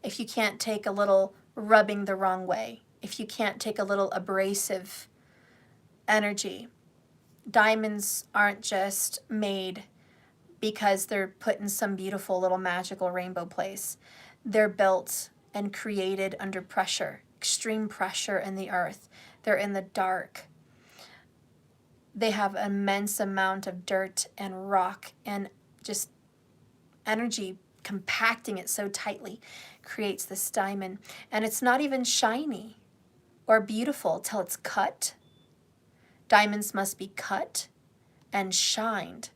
If you can't take a little rubbing the wrong way, if you can't take a little abrasive energy. Diamonds aren't just made because they're put in some beautiful little magical rainbow place. They're built and created under pressure, extreme pressure in the earth. They're in the dark. They have an immense amount of dirt and rock and just energy compacting it so tightly creates this diamond. And it's not even shiny or beautiful till it's cut. Diamonds must be cut and shined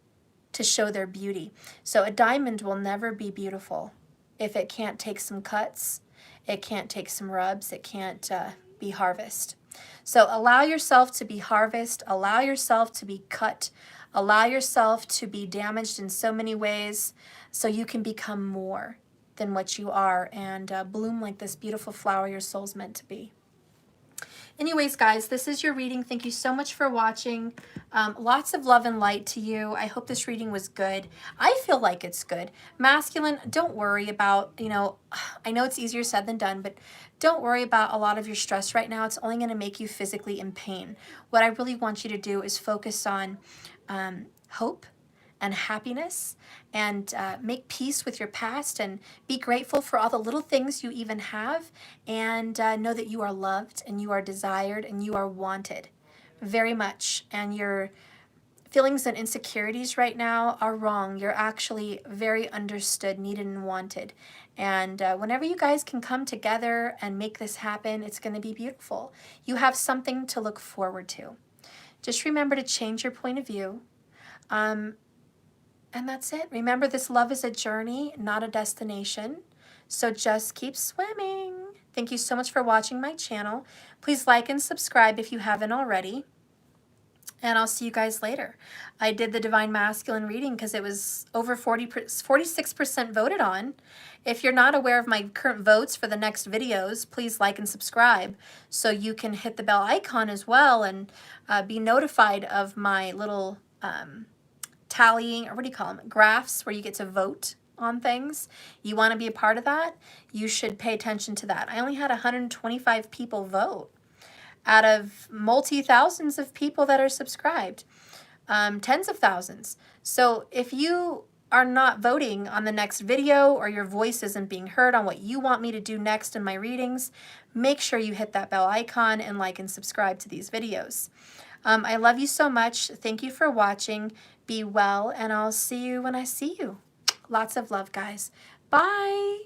to show their beauty. So a diamond will never be beautiful if it can't take some cuts, it can't take some rubs, it can't be harvested. So allow yourself to be harvested, allow yourself to be cut, allow yourself to be damaged in so many ways so you can become more than what you are and bloom like this beautiful flower your soul's meant to be. Anyways, guys, this is your reading. Thank you so much for watching. Lots of love and light to you. I hope this reading was good. I feel like it's good. Masculine, don't worry about, I know it's easier said than done, but don't worry about a lot of your stress right now. It's only going to make you physically in pain. What I really want you to do is focus on hope and happiness and make peace with your past and be grateful for all the little things you even have and know that you are loved and you are desired and you are wanted very much. And your feelings and insecurities right now are wrong. You're actually very understood, needed, and wanted. And whenever you guys can come together and make this happen, it's going to be beautiful. You have something to look forward to. Just remember to change your point of view. And that's it. Remember, this love is a journey, not a destination. So just keep swimming. Thank you so much for watching my channel. Please like and subscribe if you haven't already. And I'll see you guys later. I did the Divine Masculine reading because it was over 46% voted on. If you're not aware of my current votes for the next videos, please like and subscribe so you can hit the bell icon as well and be notified of my little tallying, or what do you call them, graphs where you get to vote on things. You want to be a part of that? You should pay attention to that. I only had 125 people vote out of multi-thousands of people that are subscribed, tens of thousands. So if you are not voting on the next video or your voice isn't being heard on what you want me to do next in my readings, make sure you hit that bell icon and like and subscribe to these videos. I love you so much. Thank you for watching. Be well, and I'll see you when I see you. Lots of love, guys. Bye.